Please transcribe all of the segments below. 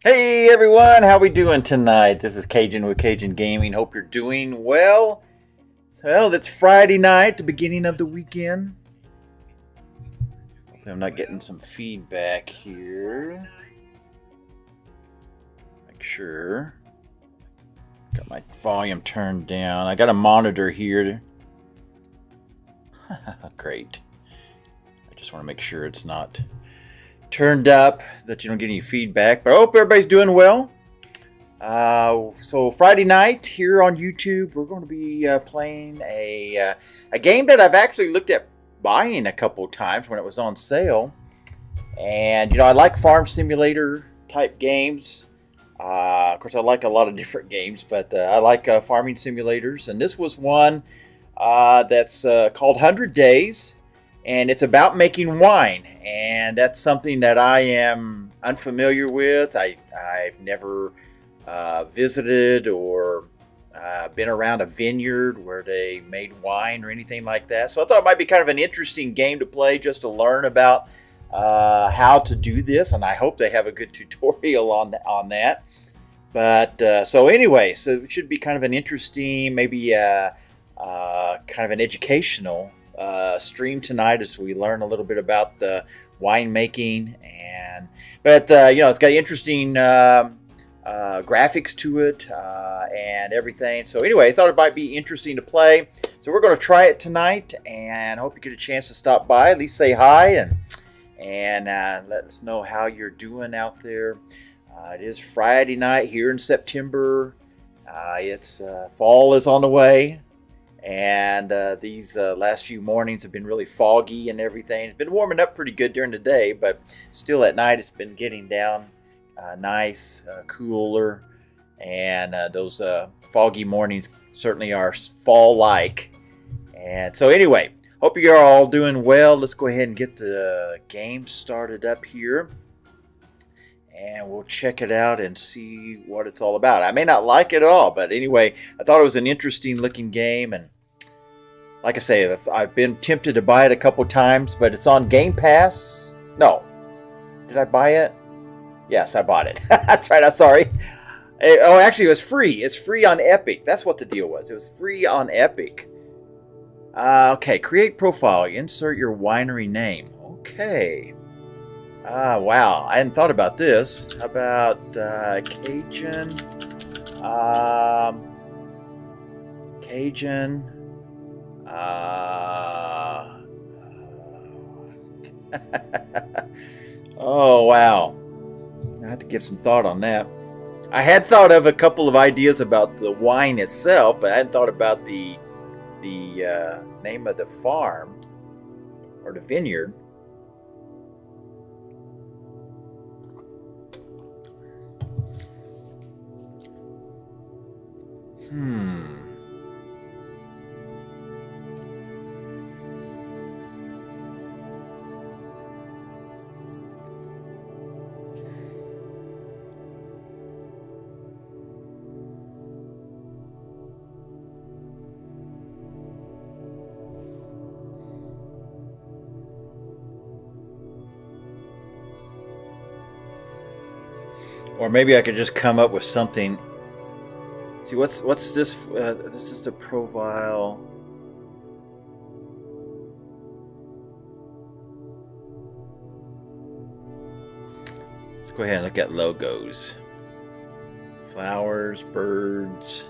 Hey everyone, how we doing tonight? This is Cajun with Cajun Gaming. Hope you're doing well. Well, it's Friday night, the beginning of the weekend. Hopefully I'm not getting some feedback here. Make sure. Got my volume turned down. I got a monitor here. Great. I just want to make sure it's not turned up, that you don't get any feedback. But I hope everybody's doing well. So Friday night here on YouTube, we're going to be playing a game that I've actually looked at buying a couple times when it was on sale. And I like farm simulator type games. Of course, I like a lot of different games, but I like farming simulators. And this was one that's called 100 Days, and it's about making wine. And that's something that I am unfamiliar with. I've never visited or been around a vineyard where they made wine or anything like that. So I thought it might be kind of an interesting game to play just to learn about how to do this. And I hope they have a good tutorial on that. But so anyway, so it should be kind of an interesting, maybe kind of an educational stream tonight as we learn a little bit about the winemaking. But it's got interesting graphics to it and everything. So anyway, I thought it might be interesting to play. So we're going to try it tonight, and I hope you get a chance to stop by, at least say hi, and let us know how you're doing out there. It is Friday night here in September. It's fall is on the way. And these last few mornings have been really foggy and everything. It's been warming up pretty good during the day, but still at night it's been getting down nice, cooler. And those foggy mornings certainly are fall-like. And so anyway, hope you're all doing well. Let's go ahead and get the game started up here. And we'll check it out and see what it's all about. I may not like it at all, but anyway, I thought it was an interesting looking game. And like I say, I've been tempted to buy it a couple times, but it's on Game Pass. No. Did I buy it? Yes, I bought it. That's right. I'm sorry. Oh, actually, it was free. It's free on Epic. That's what the deal was. It was free on Epic. Okay, create profile. Insert your winery name. Okay. Wow, I hadn't thought about this. How about Cajun? Cajun. Oh, wow. I have to give some thought on that. I had thought of a couple of ideas about the wine itself, but I hadn't thought about the name of the farm or the vineyard. Or maybe I could just come up with something. See, what's this? This is the profile. Let's go ahead and look at logos. Flowers, birds.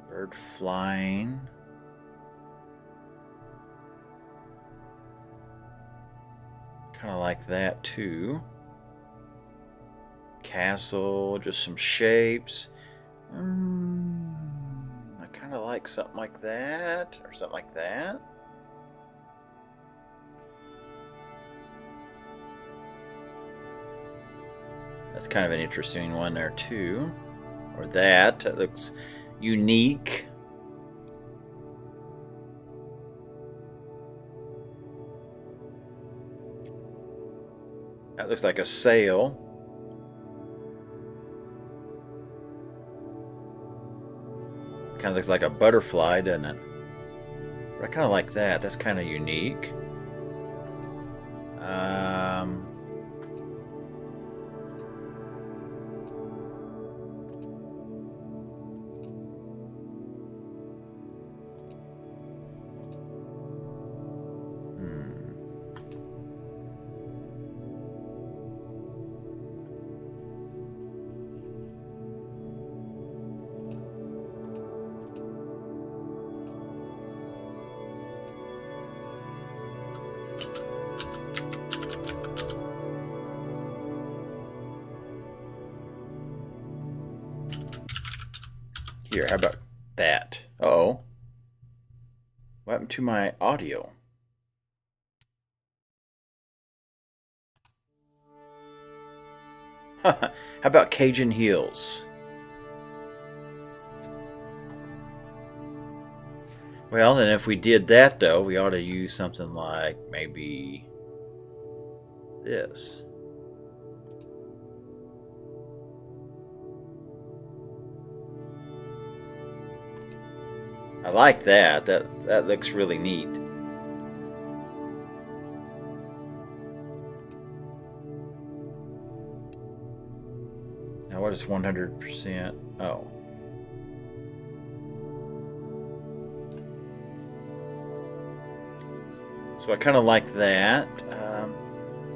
Bird flying. Kind of like that too. Castle, just some shapes. I kind of like something like that, or something like that. That's kind of an interesting one there too. Or that. That looks unique. That looks like a sail. Kind of looks like a butterfly, doesn't it? But I kind of like that. That's kind of unique. Here, how about that? Uh-oh. What happened to my audio? How about Cajun Heels? Well, and if we did that, though, we ought to use something like maybe this. I like that. That looks really neat. Now, what is 100%? Oh. So I kind of like that.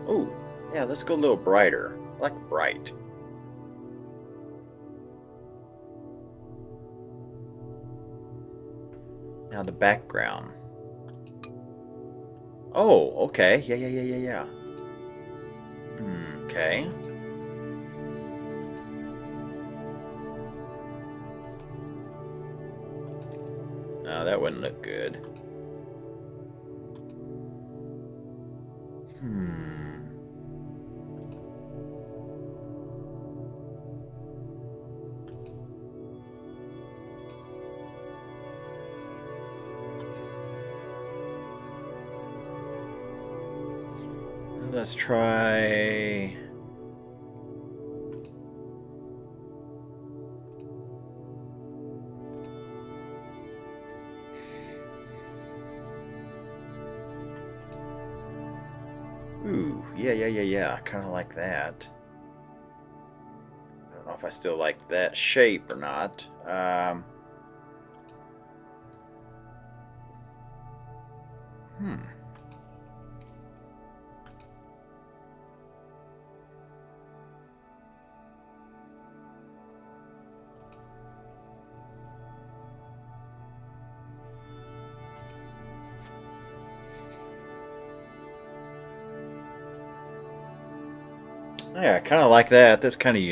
Oh, yeah, let's go a little brighter. I like bright. Now the background. Oh, okay. Yeah. Okay. No, that wouldn't look good. Let's try... Ooh, yeah. Kind of like that. I don't know if I still like that shape or not. Yeah, I kind of like that. That's kind of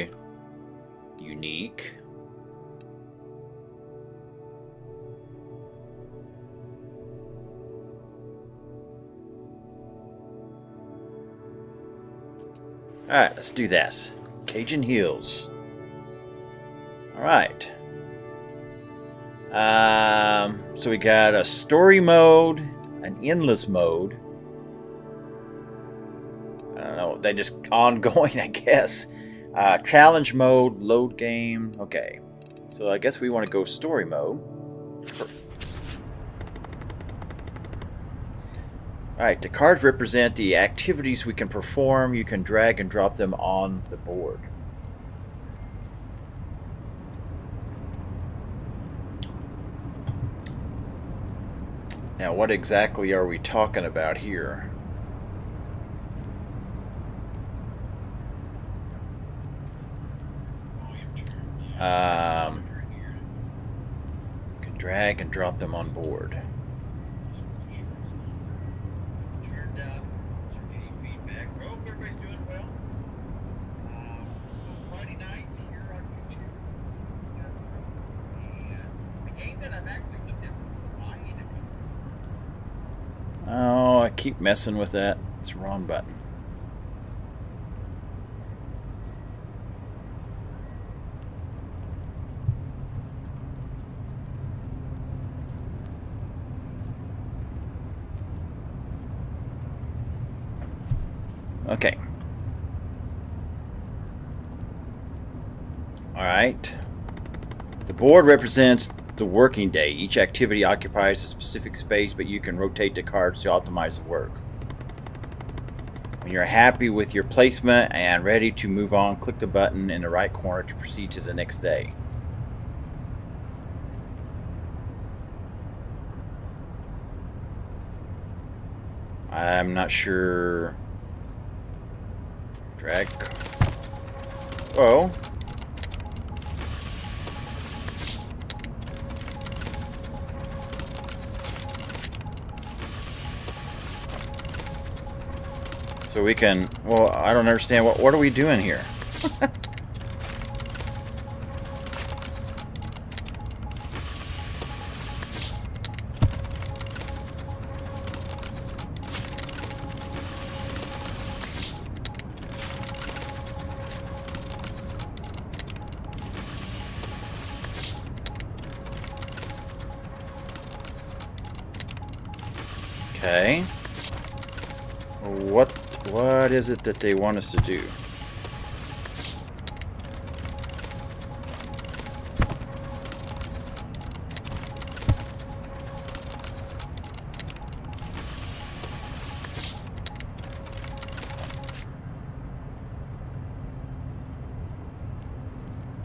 unique. Alright, let's do this. Cajun Heels. Alright. So we got a story mode, an endless mode. I don't know, they just ongoing, I guess. Challenge mode, load game. Okay, so I guess we want to go story mode. Alright, the cards represent the activities we can perform. You can drag and drop them on the board. Now, what exactly are we talking about here? You can drag and drop them on board. Oh, I keep messing with that. It's the wrong button. Okay. Alright. The board represents the working day. Each activity occupies a specific space, but you can rotate the cards to optimize the work. When you're happy with your placement and ready to move on, click the button in the right corner to proceed to the next day. I'm not sure. Drag. Oh. So we can, well, I don't understand, what are we doing here? Okay. What is it that they want us to do?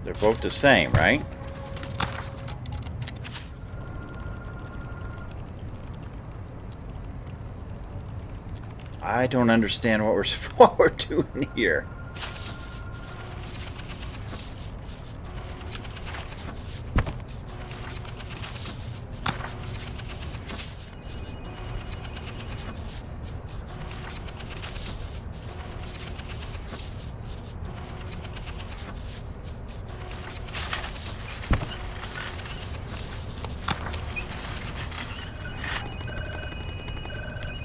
They're both the same, right? I don't understand what we're doing here.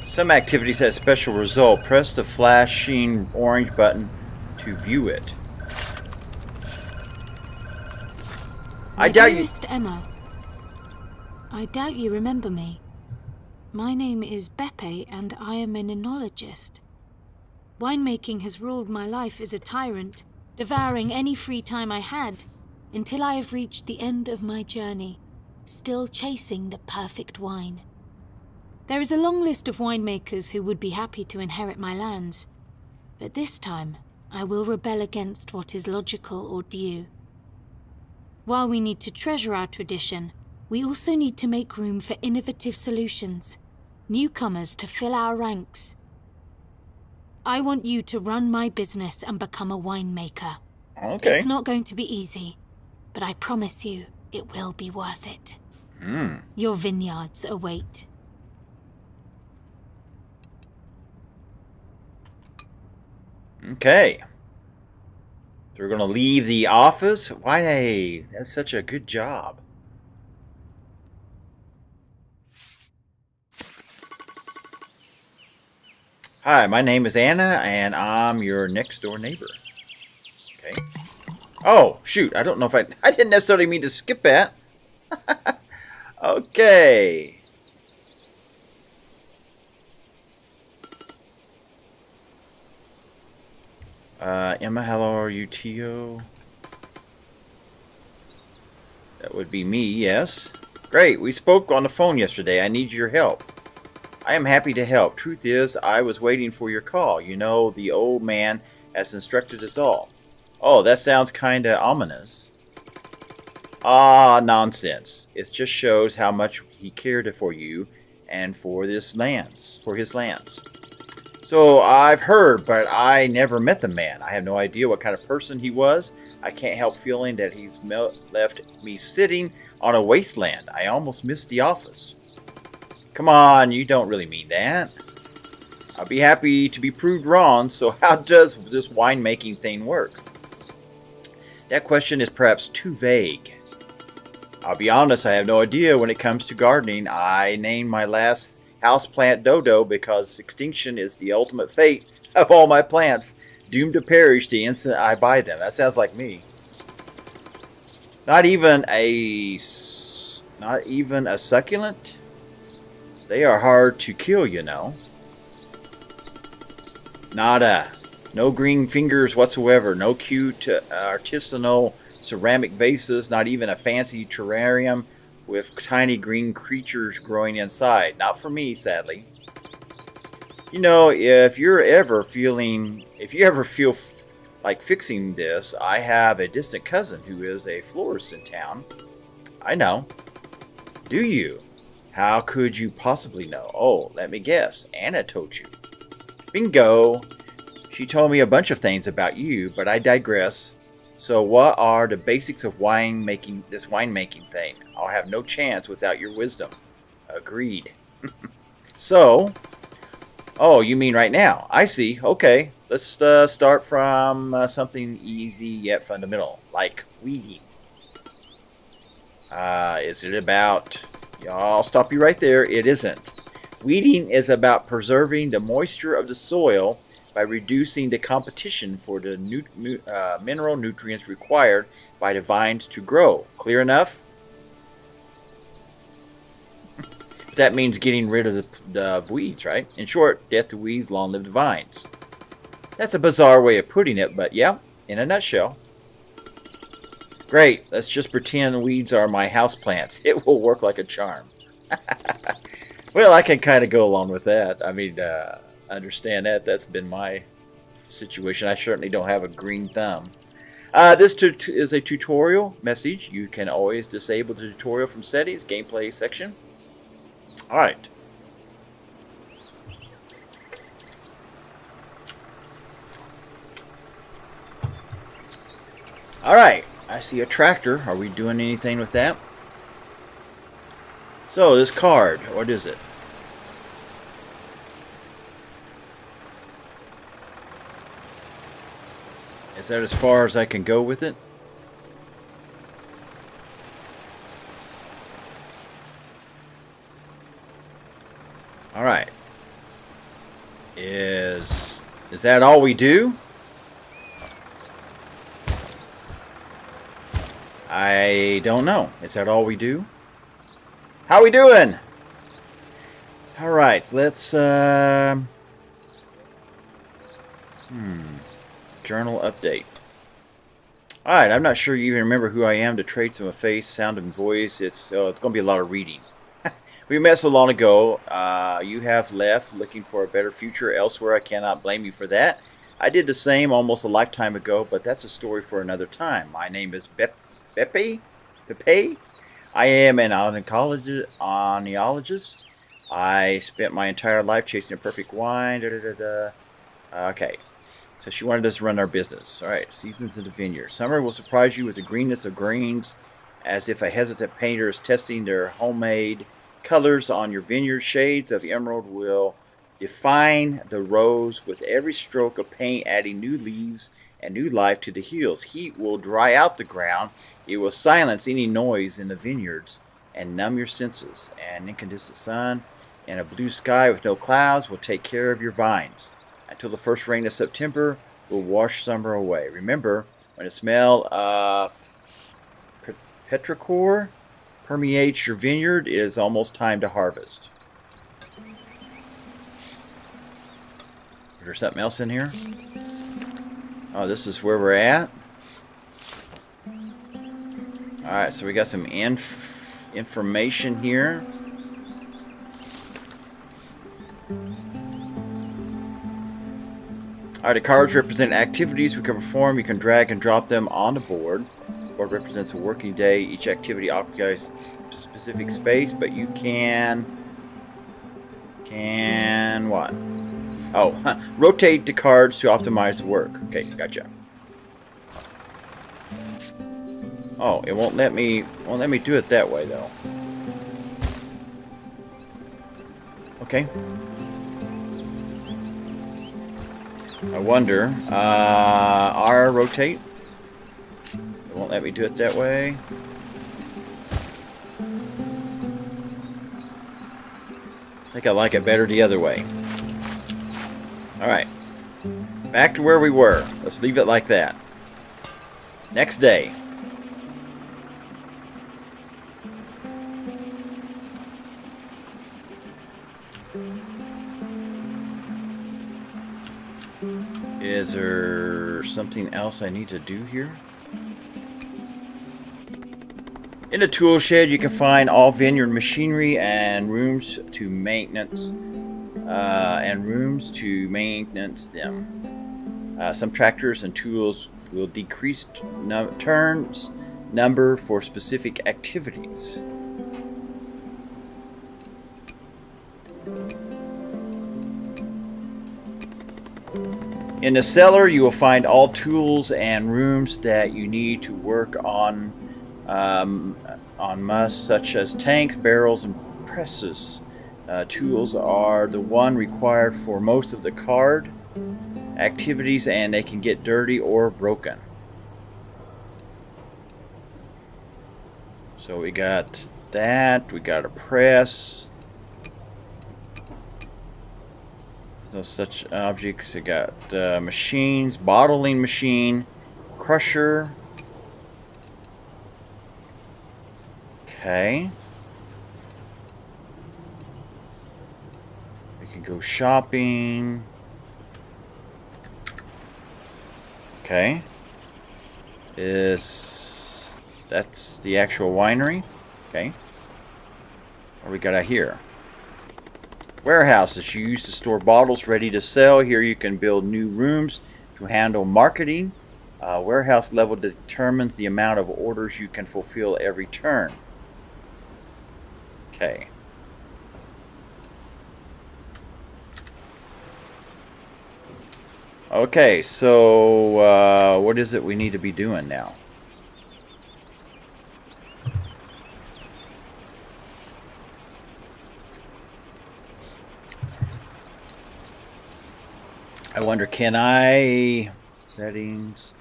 Some activities have a special result. Press the flashing orange button to view it. My dearest Emma, I doubt you remember me. My name is Beppe, and I am an enologist. Winemaking has ruled my life as a tyrant, devouring any free time I had, until I have reached the end of my journey, still chasing the perfect wine. There is a long list of winemakers who would be happy to inherit my lands, but this time I will rebel against what is logical or due. While we need to treasure our tradition, we also need to make room for innovative solutions, newcomers to fill our ranks. I want you to run my business and become a winemaker. Okay. It's not going to be easy, but I promise you it will be worth it. Your vineyards await. Okay. So we're going to leave the office? Why? That's such a good job. Hi, my name is Anna, and I'm your next door neighbor. Okay. Oh, shoot. I don't know if I didn't necessarily mean to skip that. Okay. Emma, hello, are you Tio? That would be me, yes. Great, we spoke on the phone yesterday. I need your help. I am happy to help. Truth is, I was waiting for your call. You know, the old man has instructed us all. Oh, that sounds kinda ominous. Ah, nonsense. It just shows how much he cared for you and for his lands. So I've heard, but I never met the man. I have no idea what kind of person he was. I can't help feeling that he's left me sitting on a wasteland. I almost missed the office. Come on, you don't really mean that. I'll be happy to be proved wrong, so how does this winemaking thing work? That question is perhaps too vague. I'll be honest, I have no idea when it comes to gardening. I named my last houseplant Dodo because extinction is the ultimate fate of all my plants, doomed to perish the instant I buy them. That sounds like me. Not even a succulent? They are hard to kill, you know. No green fingers whatsoever. No cute artisanal ceramic vases. Not even a fancy terrarium with tiny green creatures growing inside. Not for me, sadly. You know, if you ever feel like fixing this, I have a distant cousin who is a florist in town. I know. Do you? How could you possibly know? Oh, let me guess. Anna told you. Bingo. She told me a bunch of things about you, but I digress. So what are the basics of this winemaking thing? I'll have no chance without your wisdom. Agreed. So, oh, you mean right now? I see. Okay, let's start from something easy yet fundamental, like weeding. Is it about... I'll stop you right there. It isn't. Weeding is about preserving the moisture of the soil by reducing the competition for the mineral nutrients required by the vines to grow. Clear enough? That means getting rid of the weeds, right? In short, death to weeds, long live the vines. That's a bizarre way of putting it, but yeah, in a nutshell. Great, let's just pretend weeds are my houseplants. It will work like a charm. Well, I can kind of go along with that. I mean, understand that. That's been my situation. I certainly don't have a green thumb. This is a tutorial message. You can always disable the tutorial from settings, gameplay section. Alright. Alright, I see a tractor. Are we doing anything with that? So, this card, what is it? Is that as far as I can go with it? Alright. Is that all we do? I don't know. Is that all we do? How we doing? Alright, let's journal update. Alright, I'm not sure you even remember who I am. The traits of my face, sound and voice. It's going to be a lot of reading. We met so long ago. You have left looking for a better future elsewhere. I cannot blame you for that. I did the same almost a lifetime ago, but that's a story for another time. My name is Beppe. I am an onyologist. I spent my entire life chasing a perfect wine. Okay. So she wanted us to run our business. Alright, seasons of the vineyard. Summer will surprise you with the greenness of grains, as if a hesitant painter is testing their homemade colors on your vineyard. Shades of emerald will define the rose with every stroke of paint, adding new leaves and new life to the hills. Heat will dry out the ground. It will silence any noise in the vineyards and numb your senses. An incandescent sun and a blue sky with no clouds will take care of your vines. Until the first rain of September will wash summer away. Remember, when the smell of petrichor permeates your vineyard, it is almost time to harvest. Is there something else in here? Oh, this is where we're at. Alright, so we got some information here. Alright, the cards represent activities we can perform. You can drag and drop them on the board. The board represents a working day. Each activity occupies a specific space, but you can what? Oh, rotate the cards to optimize the work. Okay, gotcha. Oh, it won't let me do it that way though. Okay. I wonder. R rotate. It won't let me do it that way. I think I like it better the other way. Alright. Back to where we were. Let's leave it like that. Next day. Is there something else I need to do here? In the tool shed, you can find all vineyard machinery and rooms to maintenance them. Some tractors and tools will decrease turns number for specific activities. In the cellar, you will find all tools and rooms that you need to work on must, such as tanks, barrels, and presses. Tools are the one required for most of the card activities, and they can get dirty or broken. So we got that. We got a press. No such objects. I got machines, bottling machine, crusher. Okay. Go shopping. Okay. That's the actual winery? Okay. What we got out here? Warehouse is used to store bottles ready to sell. Here you can build new rooms to handle marketing. Warehouse level determines the amount of orders you can fulfill every turn. Okay. Okay, so what is it we need to be doing now? I wonder, can I... Settings,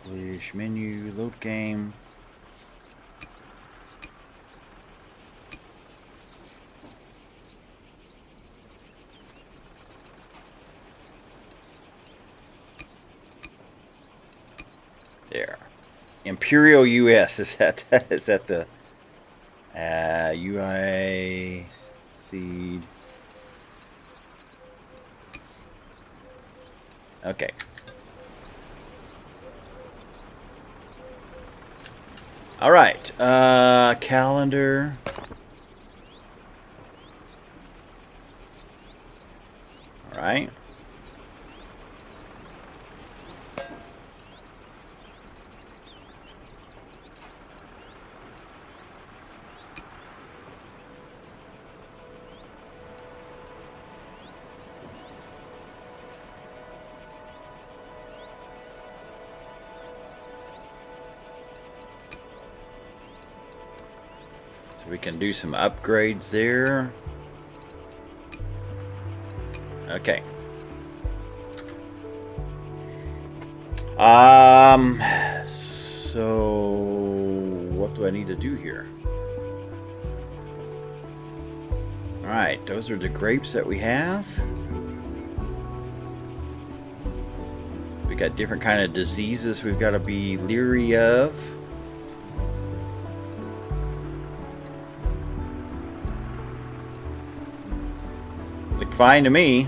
English, menu, load game. There. Imperial US, is that the UI seed? Okay. All right. Calendar. All right. So we can do some upgrades there. Okay. So what do I need to do here? All right, those are the grapes that we have. We got different kind of diseases we've got to be leery of. Look fine to me.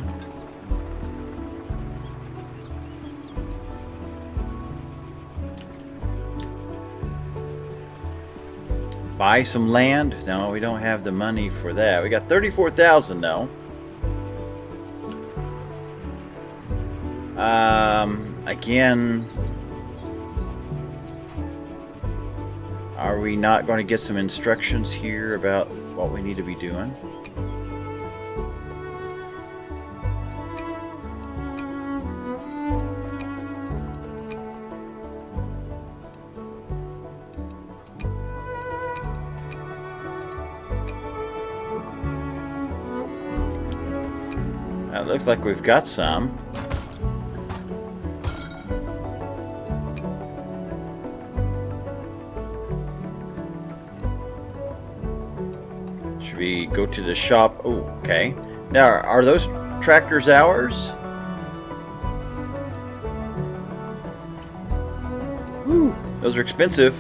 Buy some land? No, we don't have the money for that. We got 34,000 though. Again, are we not going to get some instructions here about what we need to be doing? It looks like we've got some. Should we go to the shop? Oh, okay. Now, are those tractors ours? Whew, those are expensive.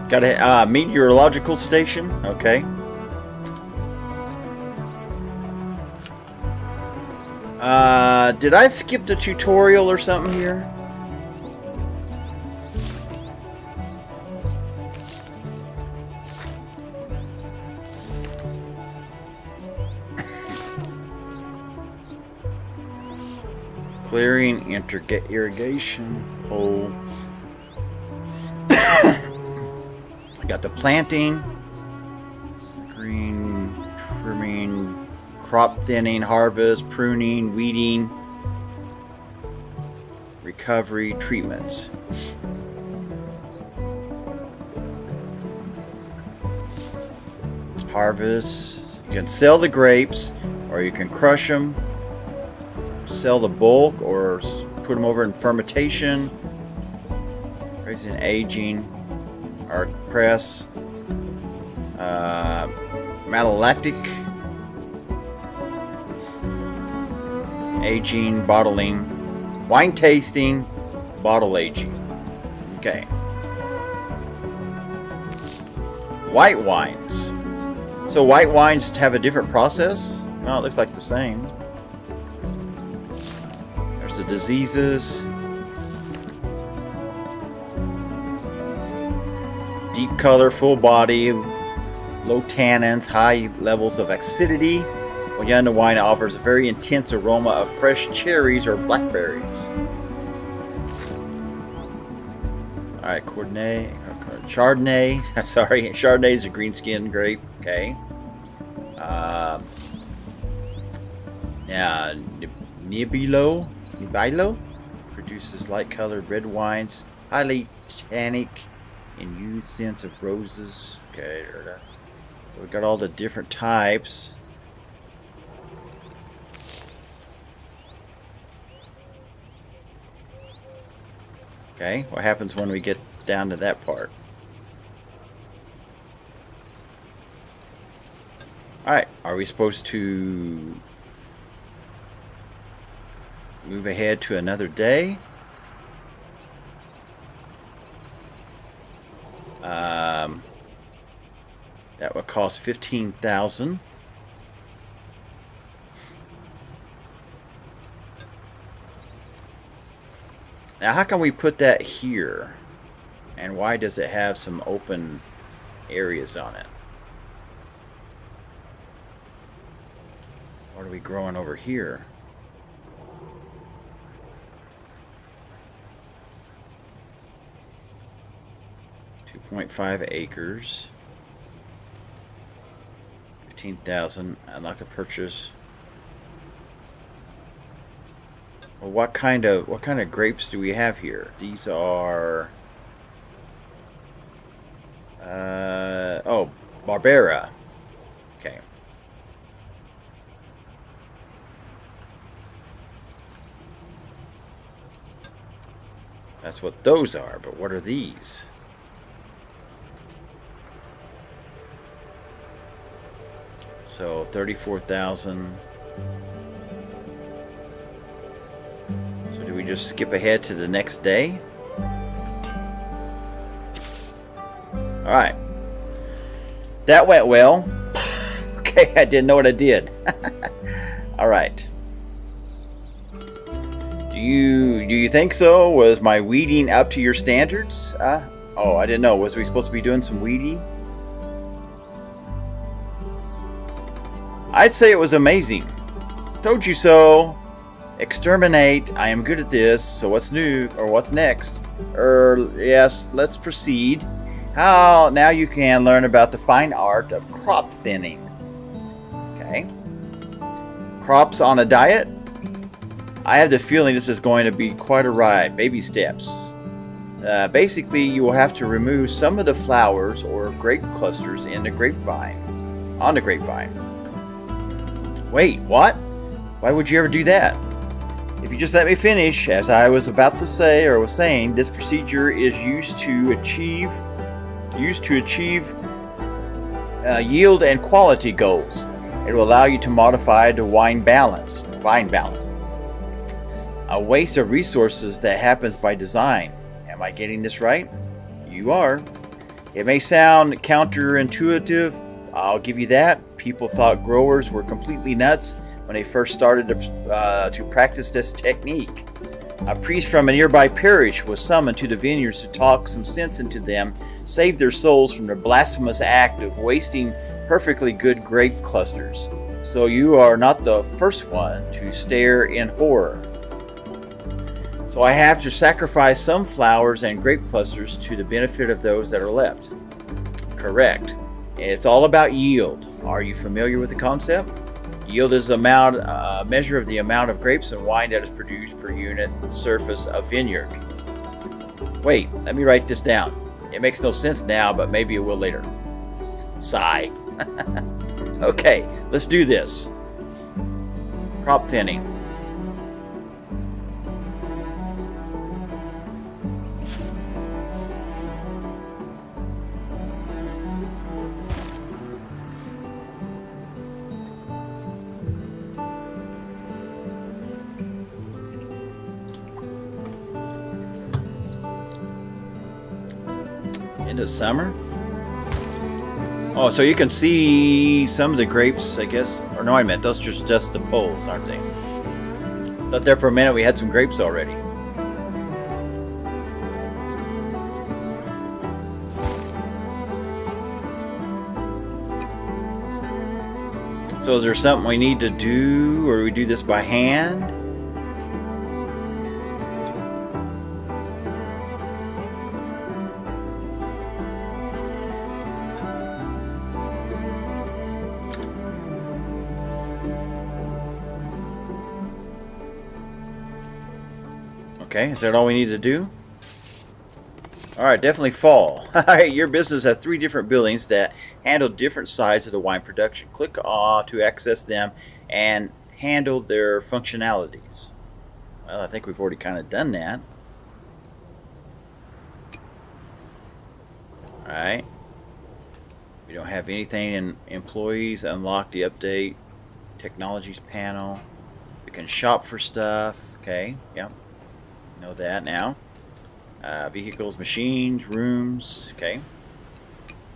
Got a meteorological station. Okay. Did I skip the tutorial or something here? Clearing, irrigation hole. Got the planting, green, trimming, crop thinning, harvest, pruning, weeding, recovery, treatments. Harvest. You can sell the grapes, or you can crush them, sell the bulk, or put them over in fermentation, raising, aging. Our press, malolactic, aging, bottling, wine tasting, bottle aging. Okay. White wines. So white wines have a different process? No, it looks like the same. There's the diseases. Deep color, full body, low tannins, high levels of acidity. Wayanda wine offers a very intense aroma of fresh cherries or blackberries. Alright, Chardonnay. Sorry, Chardonnay is a green skin grape. Okay. Yeah, Nebbiolo produces light colored red wines, highly tannic and used scents of roses. Okay, so we got all the different types. Okay, what happens when we get down to that part? Alright, are we supposed to move ahead to another day? That would cost 15,000. Now, how can we put that here? And why does it have some open areas on it? What are we growing over here? .5 acres, 15,000. I'd like to purchase. Well, what kind of grapes do we have here? These are oh, Barbera. Okay. That's what those are, but what are these? So 34,000. So do we just skip ahead to the next day? All right. That went well. Okay, I didn't know what I did. All right. Do you think so? Was my weeding up to your standards? Oh, I didn't know. Was we supposed to be doing some weeding? I'd say it was amazing. Told you so. Exterminate. I am good at this. So what's new or what's next? Yes, let's proceed. How now you can learn about the fine art of crop thinning. Okay. Crops on a diet? I have the feeling this is going to be quite a ride. Baby steps. Basically, you will have to remove some of the flowers or grape clusters in the grapevine. On the grapevine. Wait, what? Why would you ever do that? If you just let me finish, as I was about to say or was saying, this procedure is used to achieve yield and quality goals. It will allow you to modify the vine balance. A waste of resources that happens by design. Am I getting this right? You are. It may sound counterintuitive. I'll give you that. People thought growers were completely nuts when they first started to practice this technique. A priest from a nearby parish was summoned to the vineyards to talk some sense into them, save their souls from the blasphemous act of wasting perfectly good grape clusters. So you are not the first one to stare in horror. So I have to sacrifice some flowers and grape clusters to the benefit of those that are left. Correct. It's all about yield. Are you familiar with the concept? Yield is a measure of the amount of grapes and wine that is produced per unit surface of vineyard. Wait, let me write this down. It makes no sense now, but maybe it will later. Sigh. Okay, let's do this. Crop thinning. End of summer? Oh, so you can see some of the grapes, I guess. Or no, I meant those are just the poles, aren't they? Thought there for a minute we had some grapes already. So is there something we need to do, or do we do this by hand? Okay, is that all we need to do? Alright, definitely fall. Alright, your business has 3 different buildings that handle different sides of the wine production. Click to access them and handle their functionalities. Well, I think we've already kind of done that. Alright. We don't have anything in employees. Unlock the update technologies panel. We can shop for stuff. Okay, yep. Know that now. Vehicles, machines, rooms. Okay.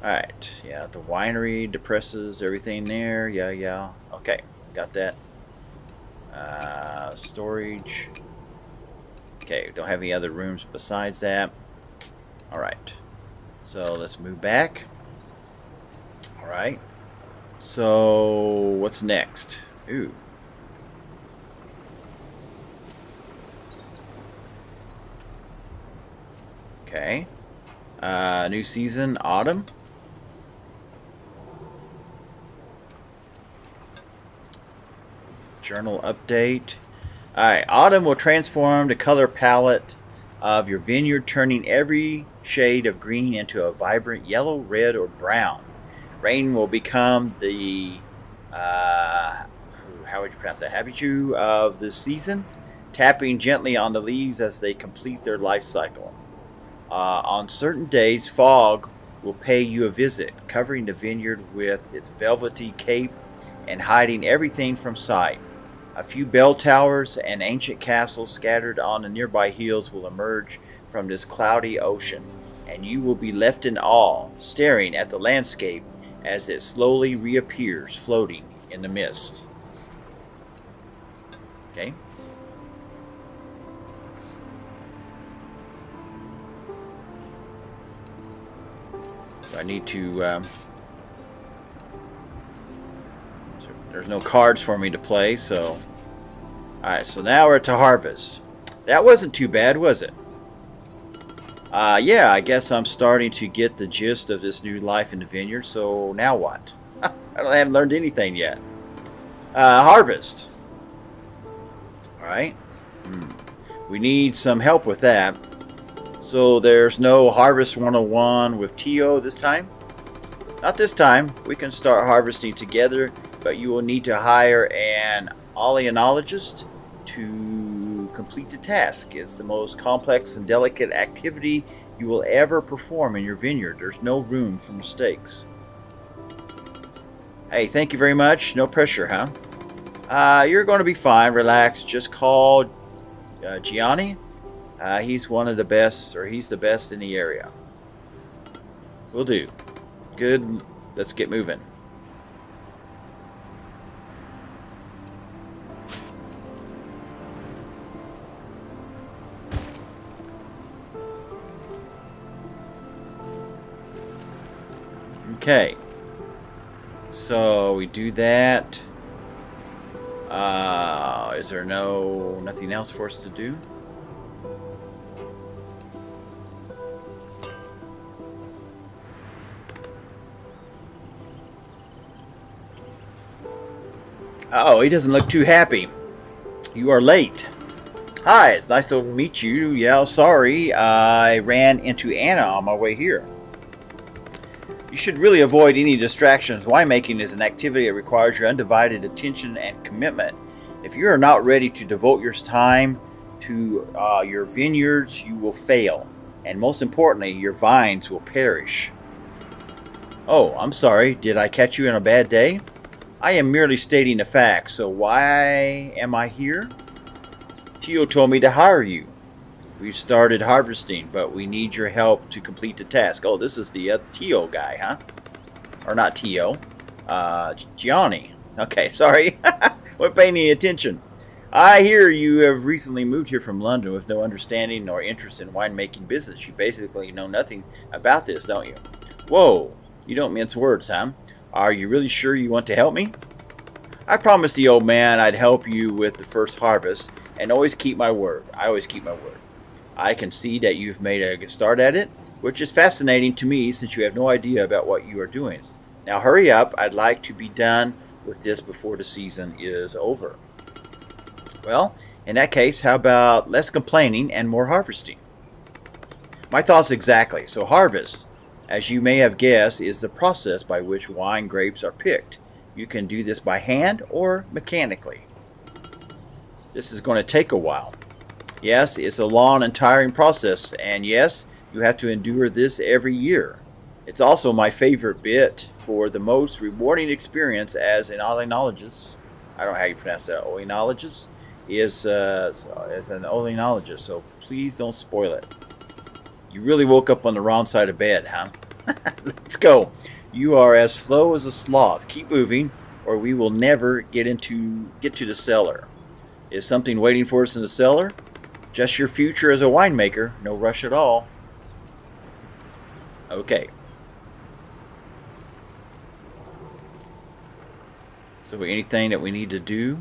Alright. Yeah, the winery, depresses, everything there. Yeah. Okay. Got that. Storage. Okay. Don't have any other rooms besides that. Alright. So let's move back. Alright. So what's next? Ooh. Okay. New season, autumn. Journal update. Alright, autumn will transform the color palette of your vineyard, turning every shade of green into a vibrant yellow, red, or brown. Rain will become the, how would you pronounce that, habitu of the season, tapping gently on the leaves as they complete their life cycle. On certain days, fog will pay you a visit, covering the vineyard with its velvety cape and hiding everything from sight. A few bell towers and ancient castles scattered on the nearby hills will emerge from this cloudy ocean, and you will be left in awe, staring at the landscape as it slowly reappears, floating in the mist. Okay. I need to, there's no cards for me to play, so. Alright, so now we're to harvest. That wasn't too bad, was it? Yeah, I guess I'm starting to get the gist of this new life in the vineyard, so now what? I haven't learned anything yet. Harvest. Alright. We need some help with that. So there's no Harvest 101 with Tio this time? Not this time. We can start harvesting together, but you will need to hire an oleanologist to complete the task. It's the most complex and delicate activity you will ever perform in your vineyard. There's no room for mistakes. Hey, thank you very much. No pressure, huh? You're going to be fine. Relax. Just call Gianni. He's one of the best, or he's the best in the area. Will do. Good. Let's get moving. Okay. So we do that. Is there nothing else for us to do? Oh, he doesn't look too happy. You are late. Hi, it's nice to meet you. Yeah, sorry, I ran into Anna on my way here. You should really avoid any distractions. Winemaking is an activity that requires your undivided attention and commitment. If you are not ready to devote your time to your vineyards, you will fail. And most importantly, your vines will perish. Oh, I'm sorry. Did I catch you in a bad day? I am merely stating the facts, so why am I here? Tio told me to hire you. We've started harvesting, but we need your help to complete the task. Oh, this is the Tio guy, huh? Or not Tio. Gianni. Okay, sorry. Wasn't paying any attention. I hear you have recently moved here from London with no understanding nor interest in winemaking business. You basically know nothing about this, don't you? Whoa, you don't mince words, huh? Are you really sure you want to help me? I promised the old man I'd help you with the first harvest, and always keep my word. I always keep my word. I can see that you've made a good start at it, which is fascinating to me since you have no idea about what you are doing. Now hurry up, I'd like to be done with this before the season is over. Well, in that case, how about less complaining and more harvesting? My thoughts exactly. So harvest, as you may have guessed, is the process by which wine grapes are picked. You can do this by hand or mechanically. This is going to take a while. Yes, it's a long and tiring process, and yes, you have to endure this every year. It's also my favorite bit for the most rewarding experience as an oenologist. I don't know how you pronounce that. Oenologist is as an oenologist, so please don't spoil it. You really woke up on the wrong side of bed, huh? Let's go. You are as slow as a sloth. Keep moving, or we will never get to the cellar. Is something waiting for us in the cellar? Just your future as a winemaker. No rush at all. Okay. So anything that we need to do?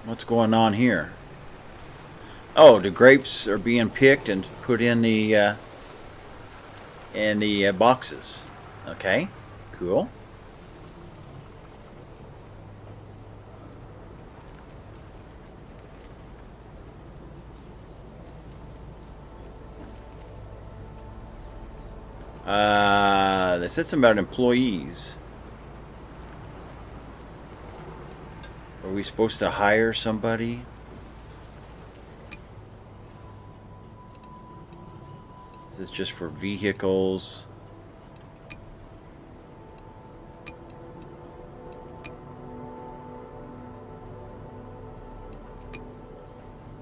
What's going on here? Oh, the grapes are being picked and put in the boxes. Okay, cool. They said something about employees. Are we supposed to hire somebody? This is just for vehicles.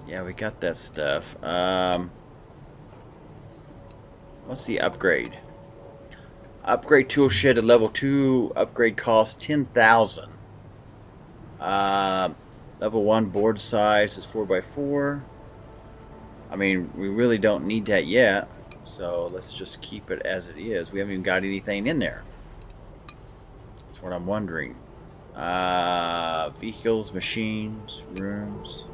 Yeah, we got that stuff. What's the upgrade? Upgrade tool shed at level 2. Upgrade cost 10,000. Level 1 board size is 4x4. I mean, we really don't need that yet, so let's just keep it as it is. We haven't even got anything in there. That's what I'm wondering. Vehicles, machines, rooms.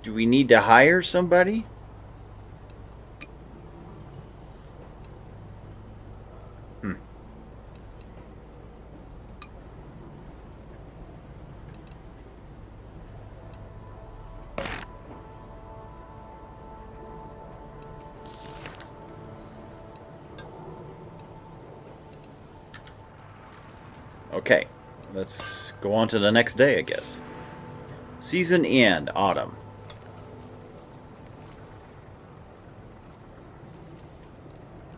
Do we need to hire somebody? Okay, let's go on to the next day, I guess. Season end, autumn.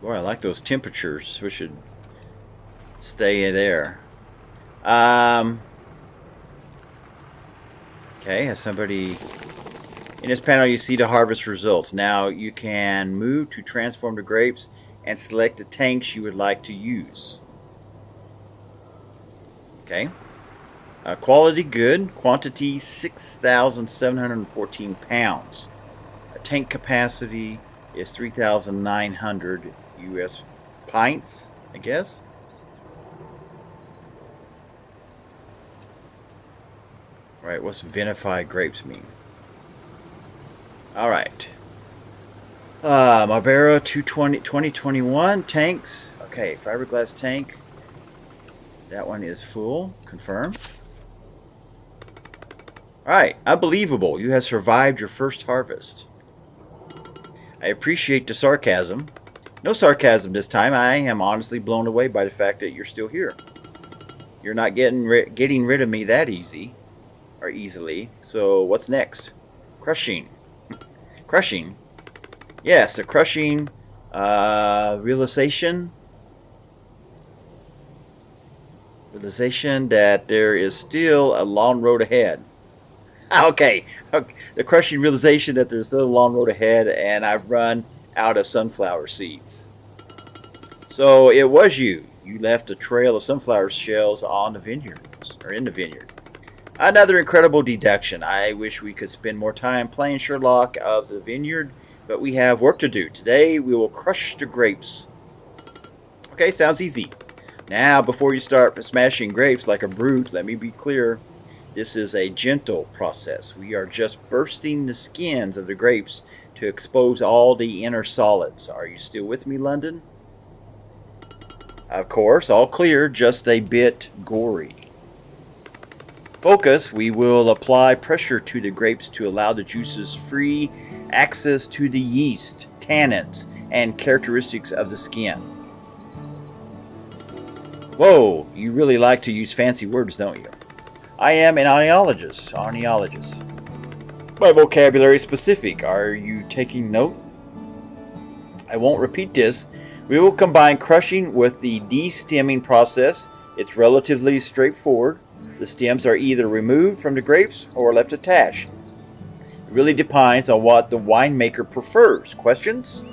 Boy, I like those temperatures. We should stay there. Okay, has somebody... In this panel, you see the harvest results. Now you can move to transform the grapes and select the tanks you would like to use. Okay. Quality good. Quantity 6,714 pounds. Tank capacity is 3,900 U.S. pints, I guess. Right, what's vinified grapes mean? Alright. Marbera 2021 tanks. Okay, fiberglass tank. That one is full. Confirm. Alright, unbelievable. You have survived your first harvest. I appreciate the sarcasm. No sarcasm this time. I am honestly blown away by the fact that you're still here. You're not getting rid of me that easily. So what's next? Crushing. Crushing. Yes, the crushing realization that there is still a long road ahead. Okay. The crushing realization that there's still a long road ahead, and I've run out of sunflower seeds. So it was you. You left a trail of sunflower shells on the vineyards, or in the vineyard. Another incredible deduction. I wish we could spend more time playing Sherlock of the Vineyard, but we have work to do. Today we will crush the grapes. Okay, sounds easy. Now, before you start smashing grapes like a brute, let me be clear. This is a gentle process. We are just bursting the skins of the grapes to expose all the inner solids. Are you still with me, London? Of course, all clear, just a bit gory. Focus, we will apply pressure to the grapes to allow the juices free access to the yeast, tannins, and characteristics of the skin. Whoa, you really like to use fancy words, don't you? I am an ornithologist. My vocabulary is specific. Are you taking note? I won't repeat this. We will combine crushing with the de-stemming process. It's relatively straightforward. The stems are either removed from the grapes or left attached. It really depends on what the winemaker prefers. Questions?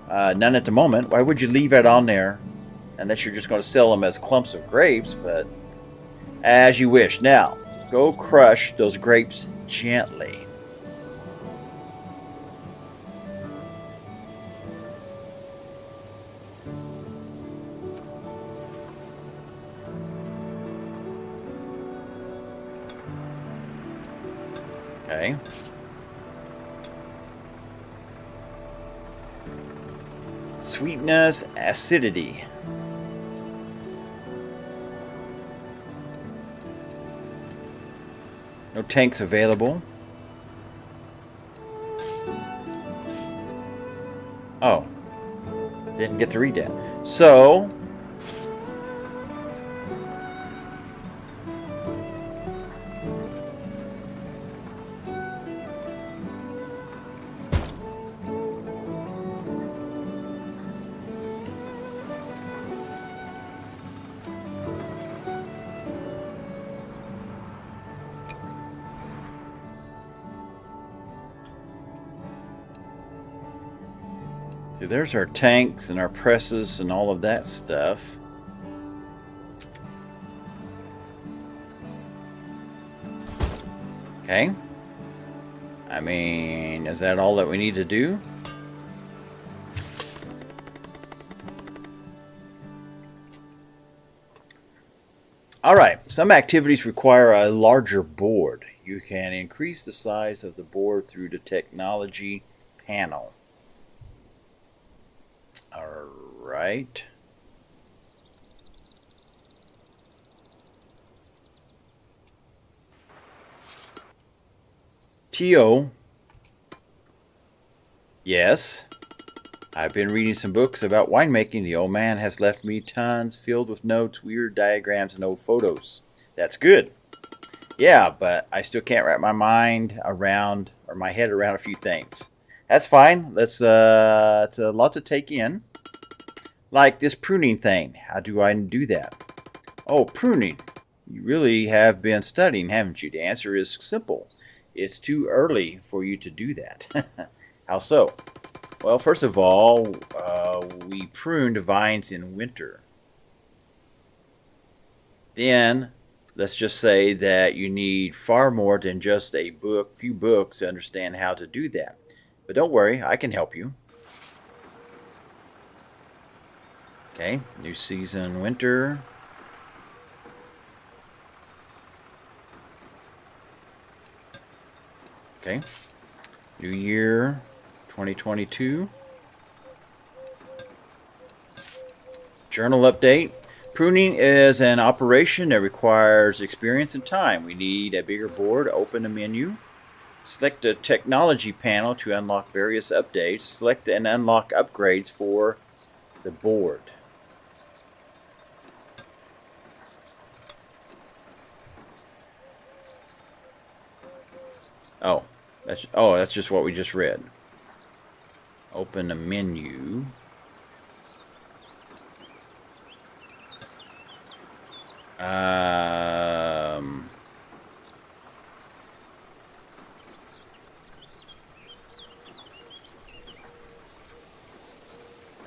None at the moment. Why would you leave it on there? Unless you're just going to sell them as clumps of grapes, but as you wish. Now, go crush those grapes gently. Okay. Sweetness, acidity. No tanks available. Oh. Didn't get to read that. So, see, there's our tanks and our presses and all of that stuff. Okay. I mean, is that all that we need to do? Alright, some activities require a larger board. You can increase the size of the board through the technology panel. Alright. Tio. Yes. I've been reading some books about winemaking. The old man has left me tons filled with notes, weird diagrams, and old photos. That's good. Yeah, but I still can't wrap my mind around, or my head around a few things. That's fine. It's a lot to take in. Like this pruning thing. How do I do that? Oh, pruning. You really have been studying, haven't you? The answer is simple. It's too early for you to do that. How so? Well, first of all, we prune the vines in winter. Then, let's just say that you need far more than just a few books to understand how to do that. But don't worry, I can help you. Okay, new season, winter. Okay, new year, 2022. Journal update. Pruning is an operation that requires experience and time. We need a bigger board. Open the menu. Select the technology panel to unlock various updates. Select and unlock upgrades for the board. Oh, That's just what we just read. Open a menu. Oh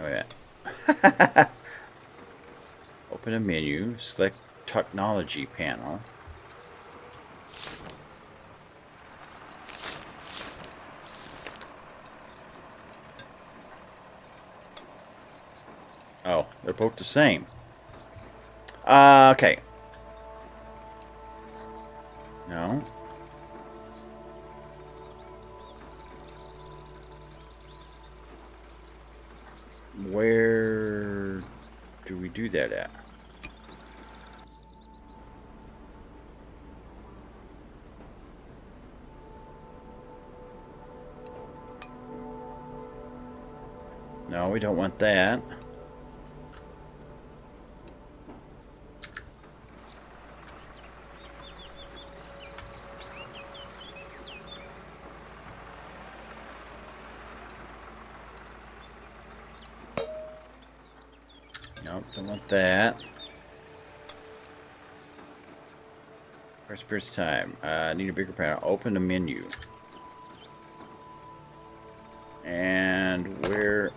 yeah. Open a menu. Select technology panel. Oh, they're both the same. Okay. No. Where do we do that at? No, we don't want that. Nope, don't want that. First appearance time. Need a bigger panel. Open the menu. And where...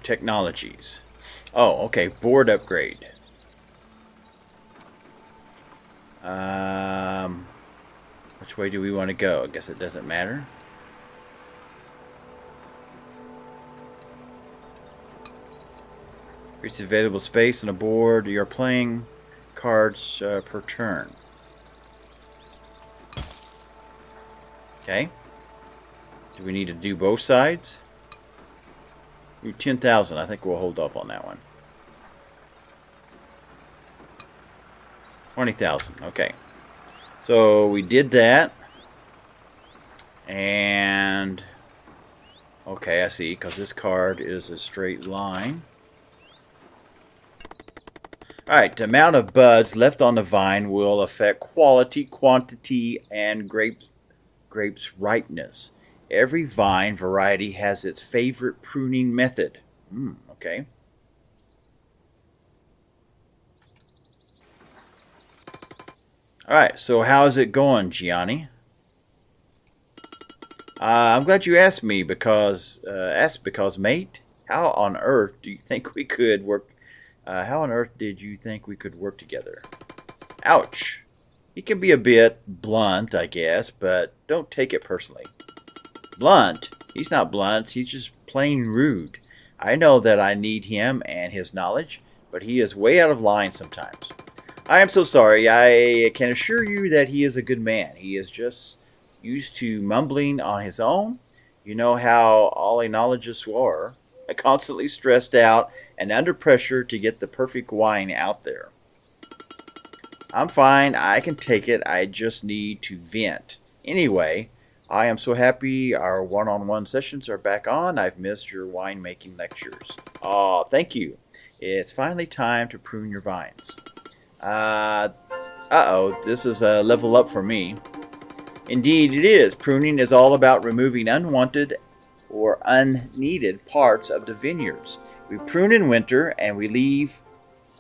technologies. Oh, okay. Board upgrade. Which way do we want to go? I guess it doesn't matter. Increase available space on a board. You're playing cards per turn. Okay. Do we need to do both sides? 10,000. I think we'll hold off on that one. 20,000. Okay. So we did that. And... okay, I see. Because this card is a straight line. Alright, the amount of buds left on the vine will affect quality, quantity, and grapes' ripeness. Every vine variety has its favorite pruning method. Okay. Alright, so how's it going, Gianni? I'm glad you asked me because, mate, how on earth do you think we could work, how on earth did you think we could work together? Ouch. He can be a bit blunt, I guess, but don't take it personally. Blunt? He's not blunt, he's just plain rude. I know that I need him and his knowledge, but he is way out of line sometimes. I am so sorry. I can assure you that he is a good man. He is just used to mumbling on his own. You know how all enologists are. Constantly stressed out and under pressure to get the perfect wine out there. I'm fine. I can take it. I just need to vent. Anyway, I am so happy our one-on-one sessions are back on. I've missed your winemaking lectures. Oh, thank you. It's finally time to prune your vines. Uh-oh, this is a level up for me. Indeed it is. Pruning is all about removing unwanted or unneeded parts of the vineyards. We prune in winter and we leave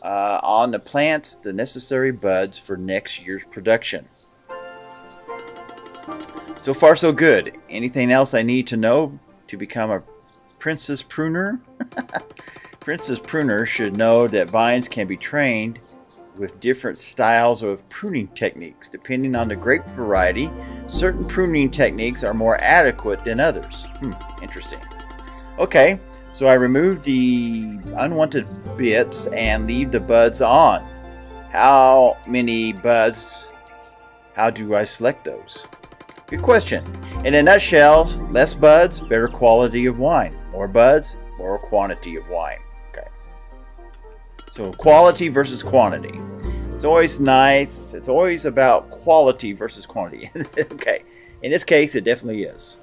on the plants the necessary buds for next year's production. So far so good. Anything else I need to know to become a princess pruner? Princess pruner should know that vines can be trained with different styles of pruning techniques. Depending on the grape variety, certain pruning techniques are more adequate than others. Interesting. Okay, so I remove the unwanted bits and leave the buds on. How many buds? How do I select those? Good question. In a nutshell, less buds, better quality of wine. More buds, more quantity of wine. Okay. So quality versus quantity. It's always nice. It's always about quality versus quantity. Okay. In this case, it definitely is.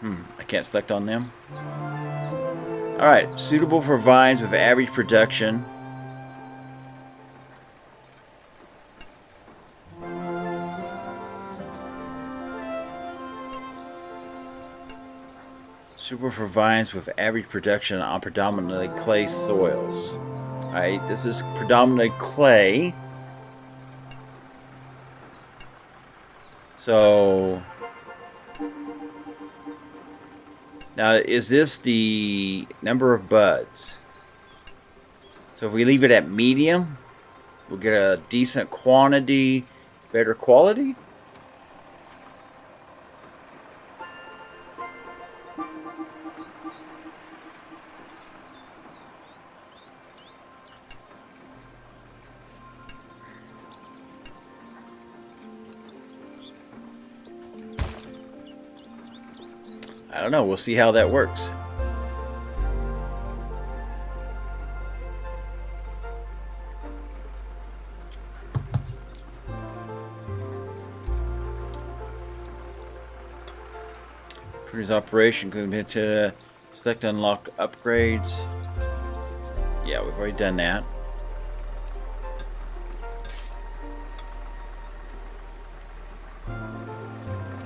I can't select on them. Alright. Suitable for vines with average production. Suitable for vines with average production on predominantly clay soils. Alright, this is predominantly clay. So now, is this the number of buds? So if we leave it at medium, we'll get a decent quantity, better quality. I don't know. We'll see how that works. Produce operation could be to select unlock upgrades. Yeah, we've already done that.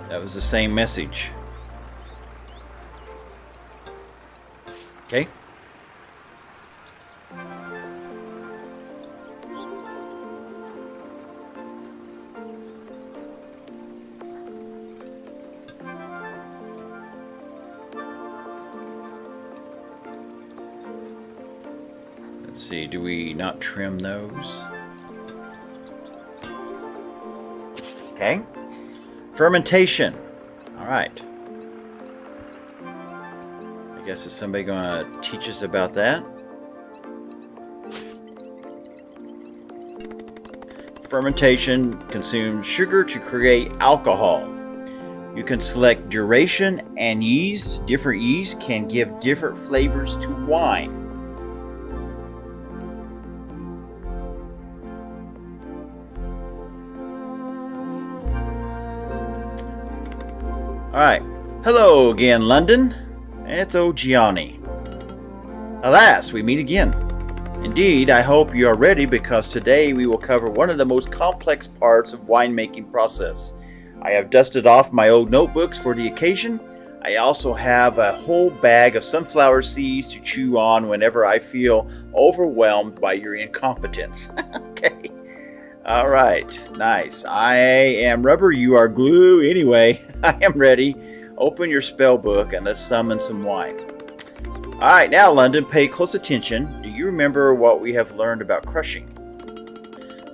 That was the same message. Okay. Let's see, do we not trim those? Okay. Fermentation. All right. I guess is somebody going to teach us about that? Fermentation consumes sugar to create alcohol. You can select duration and yeast. Different yeasts can give different flavors to wine. Alright. Hello again, London. It's Ogiani. Alas, we meet again. Indeed, I hope you are ready because today we will cover one of the most complex parts of winemaking process. I have dusted off my old notebooks for the occasion. I also have a whole bag of sunflower seeds to chew on whenever I feel overwhelmed by your incompetence. Okay. Alright, nice. I am rubber, you are glue. Anyway, I am ready. Open your spell book and let's summon some wine. Alright, now London, pay close attention. Do you remember what we have learned about crushing?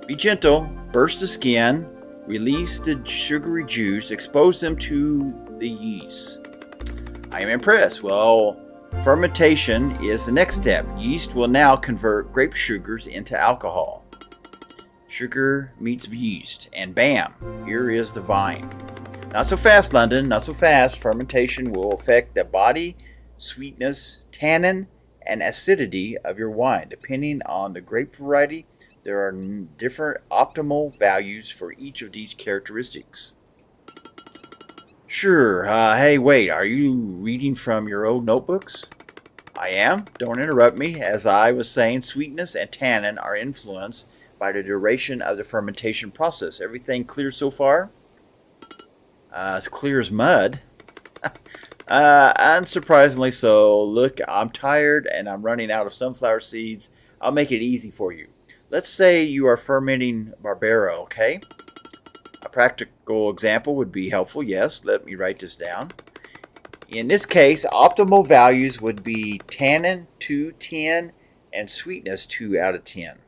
Be gentle, burst the skin, release the sugary juice, expose them to the yeast. I am impressed. Well, fermentation is the next step. Yeast will now convert grape sugars into alcohol. Sugar meets yeast, and bam, here is the vine. Not so fast, London, not so fast. Fermentation will affect the body, sweetness, tannin, and acidity of your wine. Depending on the grape variety, there are different optimal values for each of these characteristics. Sure, hey, wait, are you reading from your old notebooks? I am. Don't interrupt me. As I was saying, sweetness and tannin are influenced by the duration of the fermentation process. Everything clear so far? As clear as mud. Unsurprisingly so. Look, I'm tired and I'm running out of sunflower seeds. I'll make it easy for you. Let's say you are fermenting Barbera, okay? A practical example would be helpful. Yes, let me write this down. In this case, optimal values would be tannin 2/10 and sweetness 2 out of 10.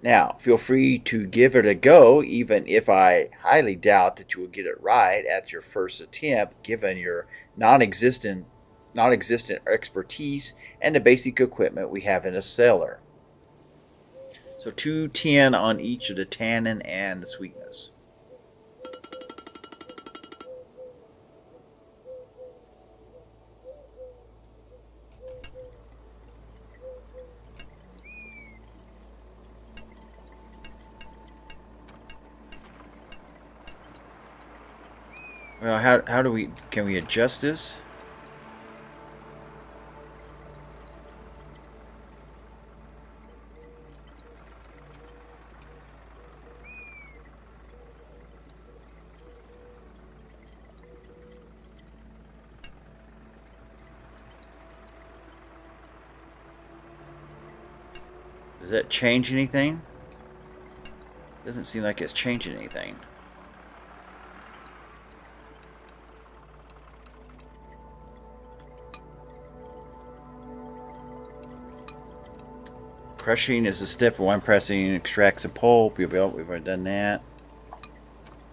Now, feel free to give it a go, even if I highly doubt that you will get it right at your first attempt, given your non-existent expertise and the basic equipment we have in the cellar. So 2/10 on each of the tannin and the sweetness. Well, how do we, can we adjust this? Does that change anything? Doesn't seem like it's changing anything. Crushing is a step where one pressing extracts a pulp. We've already done that.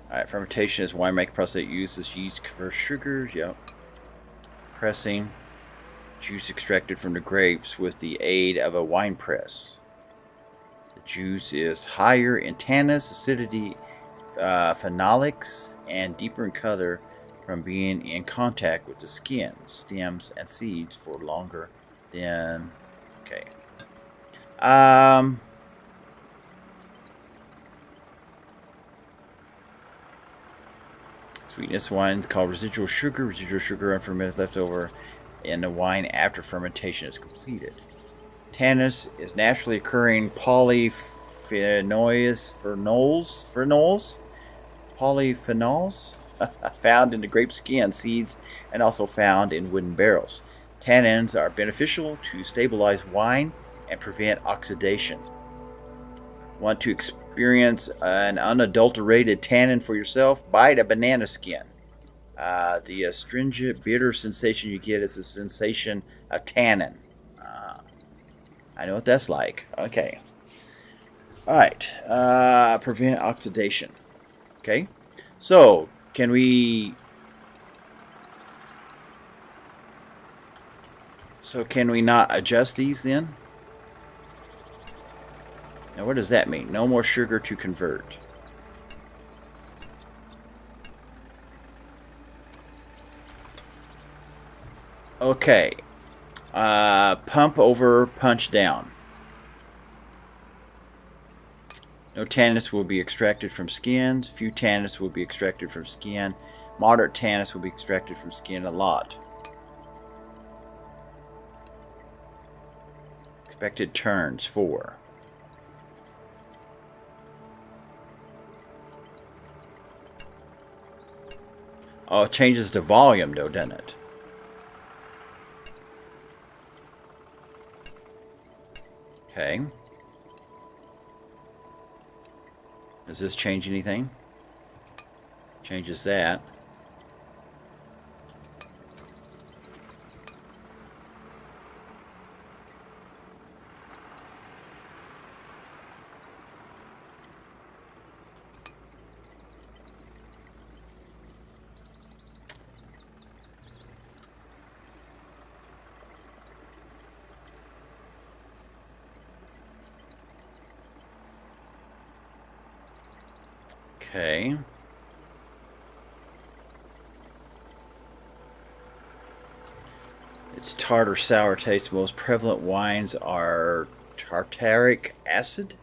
Alright, fermentation is winemaking process that uses yeast for sugars. Yep. Pressing. Juice extracted from the grapes with the aid of a wine press. The juice is higher in tannins, acidity, phenolics, and deeper in color from being in contact with the skin, stems, and seeds for longer than... Okay. Sweetness wine called residual sugar. Residual sugar unfermented left over in the wine after fermentation is completed. Tannins is naturally occurring polyphenols found in the grape skin, seeds, and also found in wooden barrels. Tannins are beneficial to stabilize wine and prevent oxidation. Want to experience an unadulterated tannin for yourself? Bite a banana skin. The astringent, bitter sensation you get is a sensation of tannin. I know what that's like. Okay. Alright. Prevent oxidation. Okay. So, can we... So, can we not adjust these then? Now, what does that mean? No more sugar to convert. Okay. Pump over, punch down. No tannins will be extracted from skins. Few tannins will be extracted from skin. Moderate tannins will be extracted from skin a lot. Expected turns 4. Oh, it changes the volume though, doesn't it? Okay. Does this change anything? Changes that. Okay. Its tart or sour taste. Most prevalent wines are tartaric acid,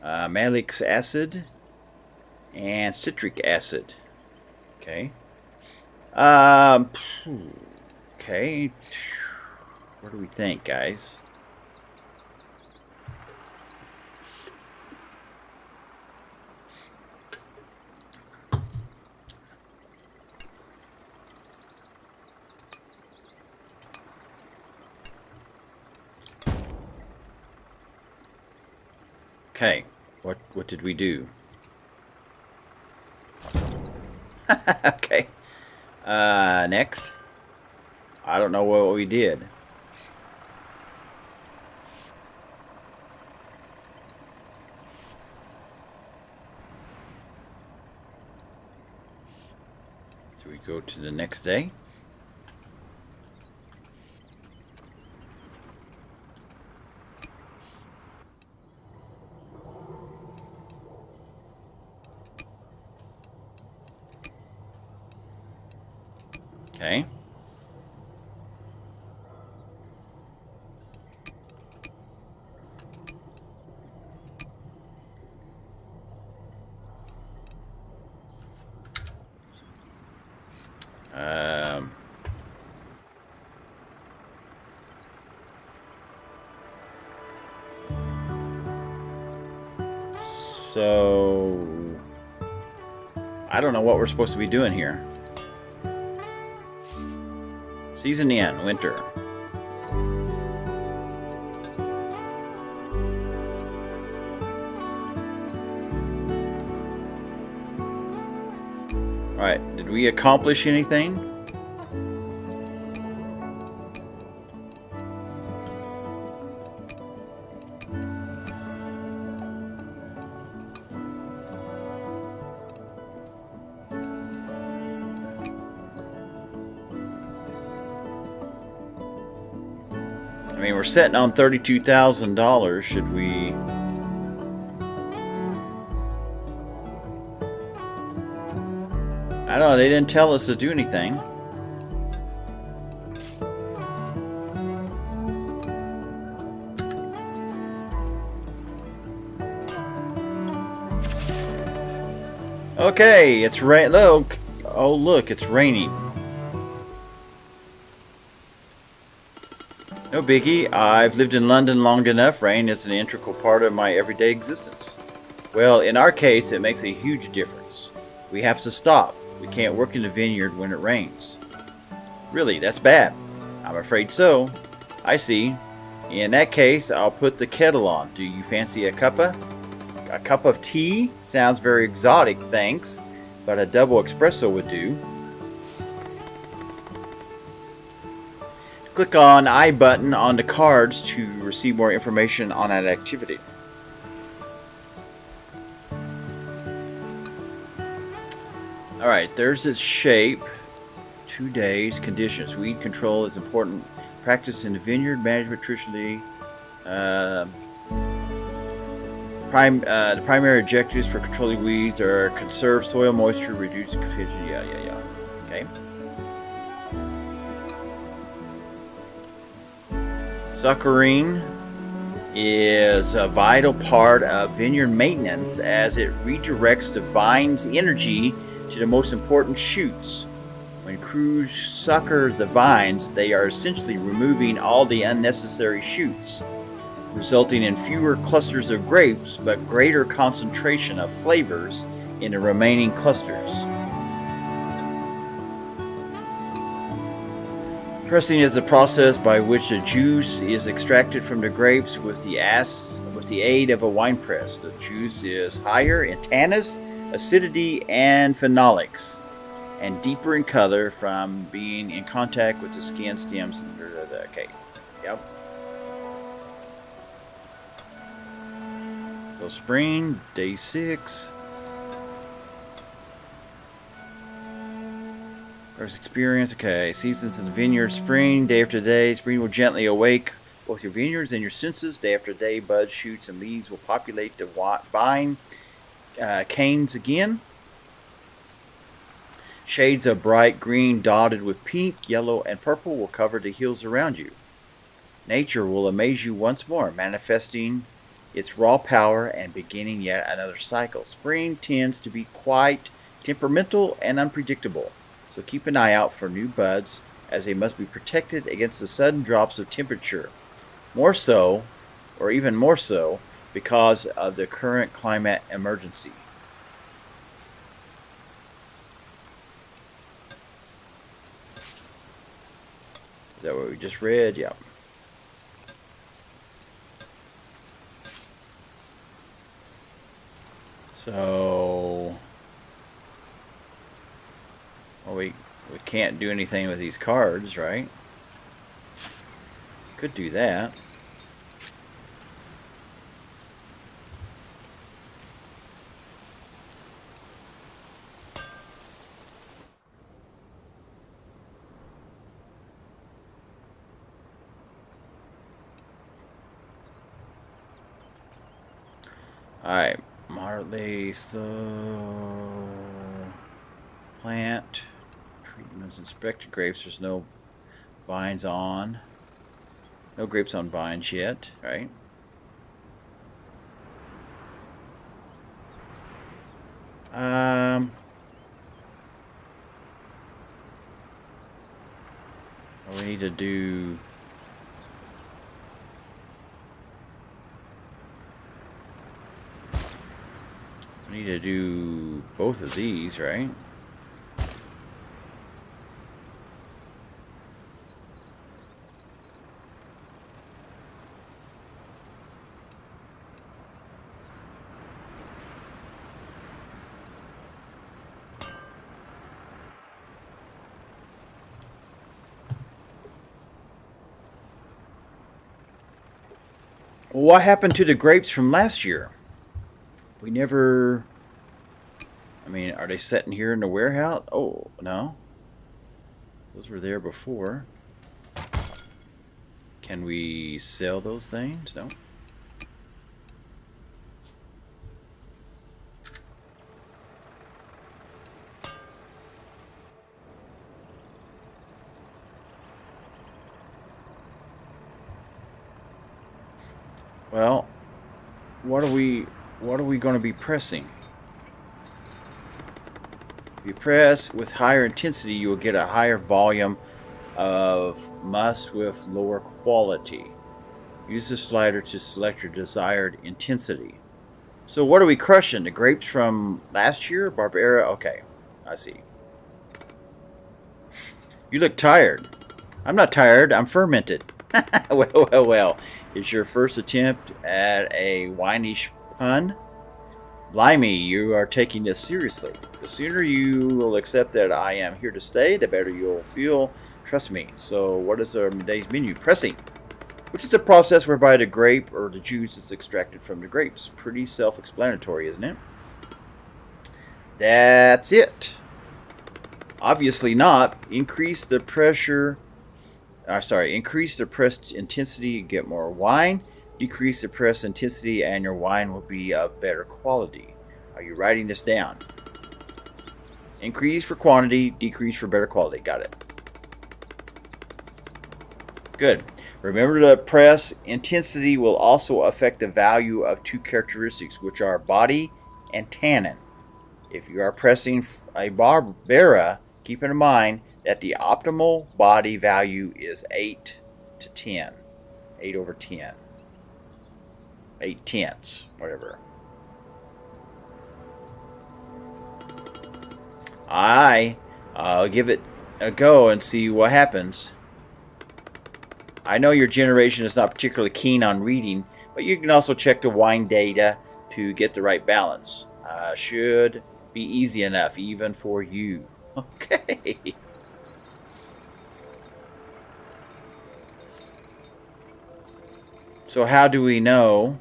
malic acid, and citric acid. Okay. Okay. What do we think, guys? Okay, what did we do? Okay. Next. I don't know what we did. So we go to the next day. Okay. So I don't know what we're supposed to be doing here. Season in, winter. Alright, did we accomplish anything? I mean, we're sitting on $32,000. Should we... I don't know, they didn't tell us to do anything. Okay, it's rain. Look. Oh, look, it's raining. No biggie. I've lived in London long enough. Rain is an integral part of my everyday existence. Well, in our case, it makes a huge difference. We have to stop. We can't work in the vineyard when it rains. Really, that's bad. I'm afraid so. I see. In that case, I'll put the kettle on. Do you fancy a cuppa? A cup of tea? Sounds very exotic, thanks. But a double espresso would do. Click on I button on the cards to receive more information on that activity. Alright, there's its shape. 2 days, conditions. Weed control is important practice in the vineyard management traditionally. The primary objectives for controlling weeds are conserve soil moisture, reduce contagion. Yeah. Okay. Suckering is a vital part of vineyard maintenance as it redirects the vine's energy to the most important shoots. When crews sucker the vines, they are essentially removing all the unnecessary shoots, resulting in fewer clusters of grapes but greater concentration of flavors in the remaining clusters. Pressing is a process by which the juice is extracted from the grapes with the aid of a wine press. The juice is higher in tannins, acidity, and phenolics, and deeper in color from being in contact with the skin, stems. Okay, yep. So spring, day 6. First experience, okay. Seasons in the vineyard, spring, day after day. Spring will gently awake both your vineyards and your senses. Day after day, buds, shoots, and leaves will populate the vine canes again. Shades of bright green dotted with pink, yellow, and purple will cover the hills around you. Nature will amaze you once more, manifesting its raw power and beginning yet another cycle. Spring tends to be quite temperamental and unpredictable. So keep an eye out for new buds, as they must be protected against the sudden drops of temperature. More so, or even more so, because of the current climate emergency. Is that what we just read? Yeah. So... well, we can't do anything with these cards, right? Could do that. Alright, moderately slow plant. Treatments, inspected grapes. There's no vines on. No grapes on vines yet, right? We need to do... I need to do both of these, right? What happened to the grapes from last year? We never... I mean, are they sitting here in the warehouse? Oh, no. Those were there before. Can we sell those things? No. Well, what are we going to be pressing? If you press with higher intensity, you will get a higher volume of must with lower quality. Use the slider to select your desired intensity. So what are we crushing? The grapes from last year? Barbera? Okay, I see. You look tired. I'm not tired. I'm fermented. Well. It's your first attempt at a wineish pun? Blimey, you are taking this seriously. The sooner you will accept that I am here to stay, the better you'll feel. Trust me. So what is our today's menu? Pressing, which is a process whereby the grape or the juice is extracted from the grapes. Pretty self-explanatory, isn't it? That's it. Obviously not. Increase the pressure... increase the press intensity, get more wine. Decrease the press intensity and your wine will be of better quality. Are you writing this down? Increase for quantity, decrease for better quality. Got it. Good. Remember the press intensity will also affect the value of two characteristics, which are body and tannin. If you are pressing a Barbera, keep in mind that the optimal body value is 8 to 10. 8 over 10. 8 tenths, whatever. I'll give it a go and see what happens. I know your generation is not particularly keen on reading, but you can also check the wine data to get the right balance. Should be easy enough even for you. Okay. So how do we know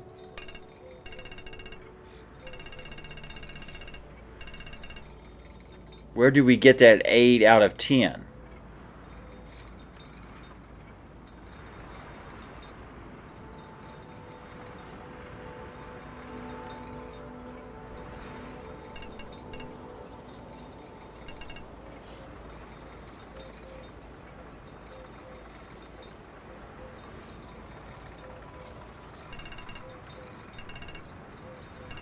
where do we get that 8 out of 10?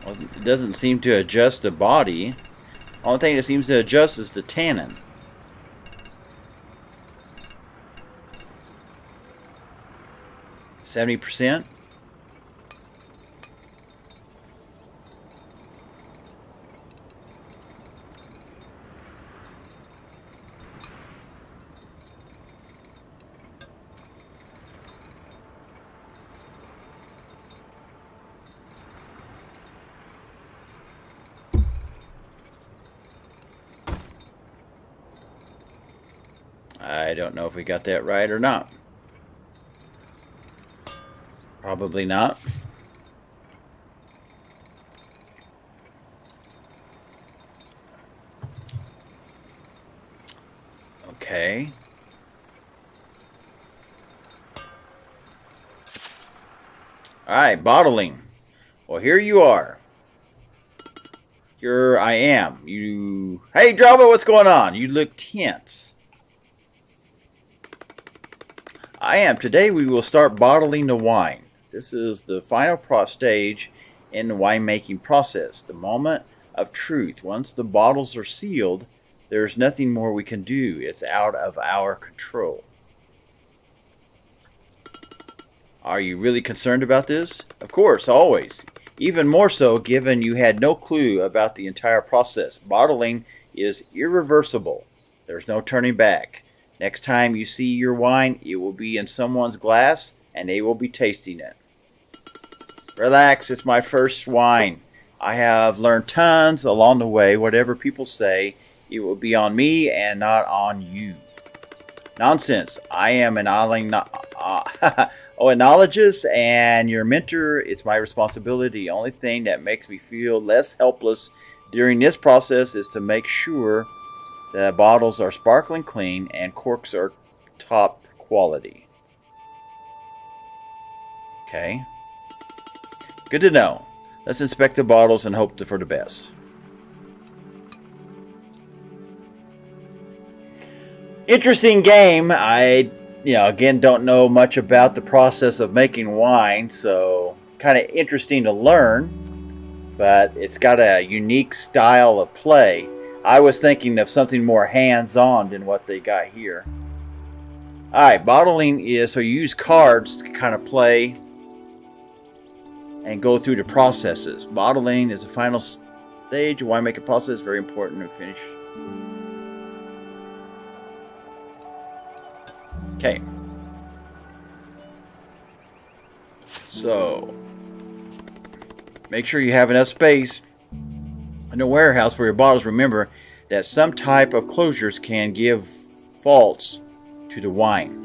Well, it doesn't seem to adjust the body. Only thing that seems to adjust is the tannin. %. I don't know if we got that right or not. Probably not. Okay. Alright, bottling. Well, here you are. Here I am. Hey, Drama, what's going on? You look tense. I am. Today we will start bottling the wine. This is the final stage in the winemaking process, the moment of truth. Once the bottles are sealed, there's nothing more we can do. It's out of our control. Are you really concerned about this? Of course, always. Even more so given you had no clue about the entire process. Bottling is irreversible. There's no turning back. Next time you see your wine, it will be in someone's glass and they will be tasting it. Relax, it's my first wine. I have learned tons along the way. Whatever people say, it will be on me and not on you. Nonsense. I am an enologist and your mentor. It's my responsibility. The only thing that makes me feel less helpless during this process is to make sure the bottles are sparkling clean and corks are top quality. Okay. Good to know. Let's inspect the bottles and hope for the best. Interesting game. I, again, don't know much about the process of making wine, so kind of interesting to learn, but it's got a unique style of play. I was thinking of something more hands-on than what they got here. Alright, bottling is, so you use cards to kind of play and go through the processes. Bottling is the final stage of winemaking process, very important to finish. Okay. So, make sure you have enough space in the warehouse for your bottles. Remember that some type of closures can give faults to the wine.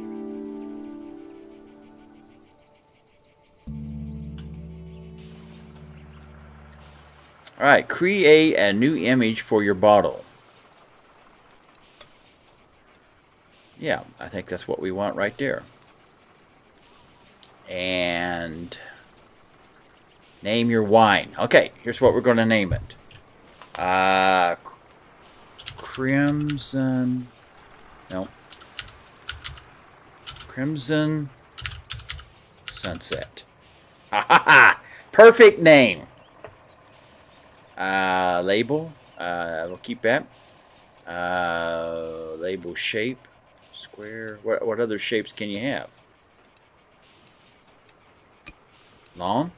Alright, create a new image for your bottle. Yeah, I think that's what we want right there. And name your wine. Okay, here's what we're going to name it. Crimson. No. Crimson Sunset. Ha ha ha! Perfect name. Label. We'll keep that. Label shape. Square. What other shapes can you have? Long.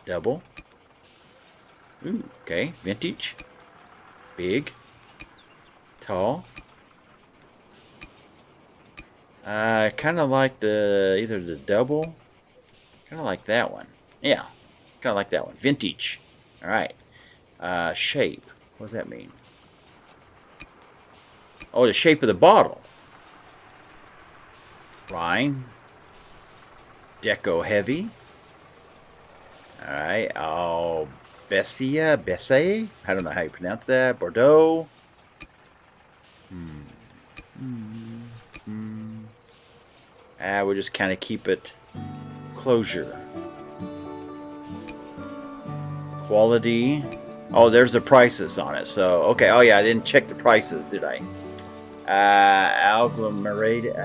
Double. Ooh, okay. Vintage. Big. Tall. Kind of like either the double. Kind of like that one. Yeah. Kind of like that one. Vintage. All right. Shape. What does that mean? Oh, the shape of the bottle. Rhine. Deco heavy. Alright. Oh, Bessie. I don't know how you pronounce that. Bordeaux. We'll just kind of keep it closure. Quality. Oh, there's the prices on it. So, okay. Oh, yeah. I didn't check the prices, did I? Agglomerated.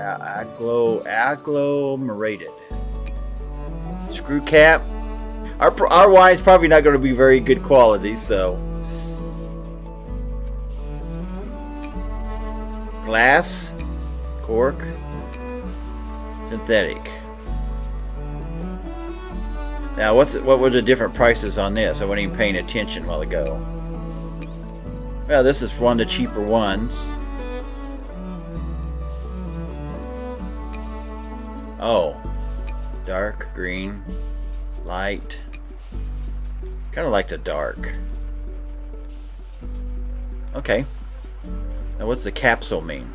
Screw cap. Our wine's probably not going to be very good quality, so. Glass. Cork. Synthetic. Now, what were the different prices on this? I wasn't even paying attention a while ago. Well, this is one of the cheaper ones. Oh, dark green, light. Kind of like the dark. Okay. Now, what's the capsule mean?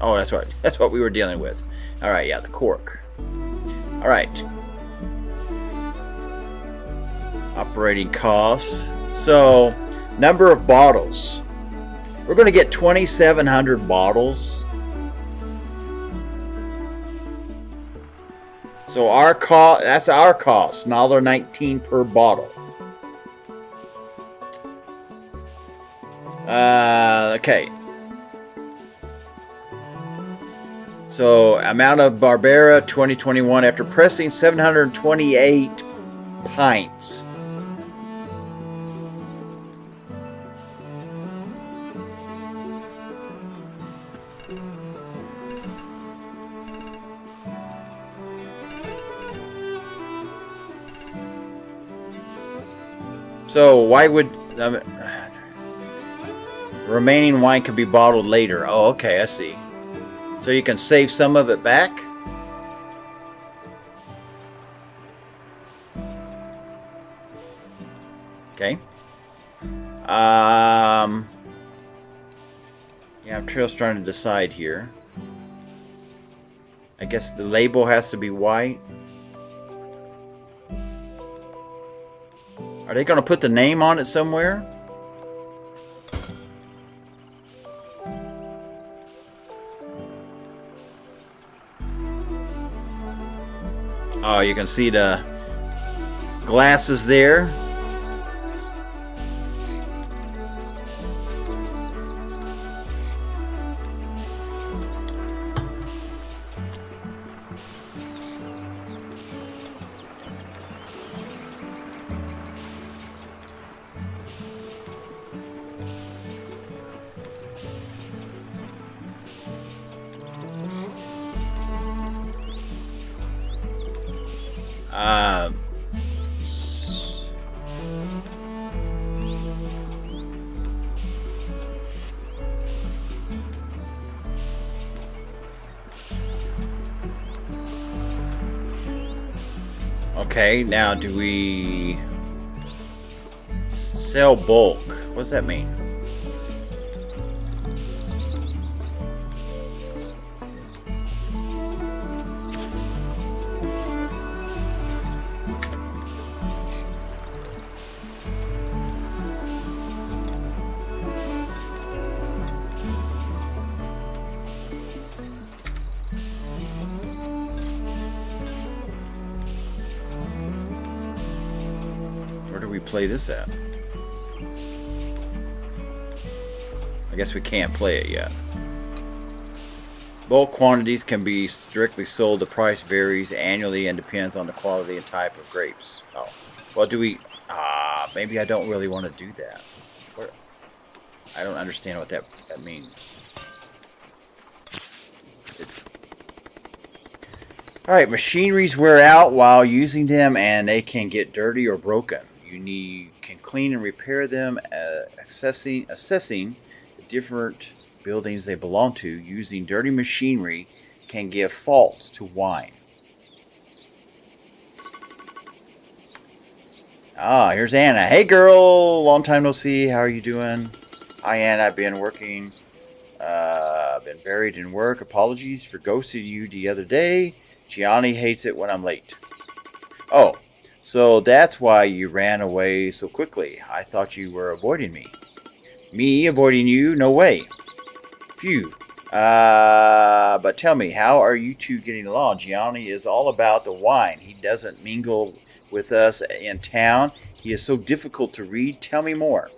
Oh, that's right. That's what we were dealing with. All right, yeah, the cork. All right. Operating costs. So, number of bottles. We're going to get 2,700 bottles. So our cost, that's our cost, $1.19 per bottle. Okay. So amount of Barbera 2021 after pressing 728 pints. So why would remaining wine could be bottled later? Oh, okay, I see. So you can save some of it back. Okay. Yeah, I'm still trying to decide here. I guess the label has to be white. Are they going to put the name on it somewhere? Oh, you can see the glasses there. Okay, now do we sell bulk? What does that mean? Where do we play this at? I guess we can't play it yet. Bulk quantities can be strictly sold. The price varies annually and depends on the quality and type of grapes. Oh, well, do we? Maybe I don't really want to do that. I don't understand what that means. Alright, machineries wear out while using them and they can get dirty or broken. You can clean and repair them, assessing the different buildings they belong to. Using dirty machinery can give faults to wine. Here's Anna. Hey girl, long time no see. How are you doing? Hi Anna, I've been working. Been buried in work. Apologies for ghosting you the other day. Gianni hates it when I'm late. Oh, so that's why you ran away so quickly. I thought you were avoiding me. Me avoiding you? No way. Phew. But tell me, how are you two getting along? Gianni is all about the wine. He doesn't mingle with us in town. He is so difficult to read. Tell me more.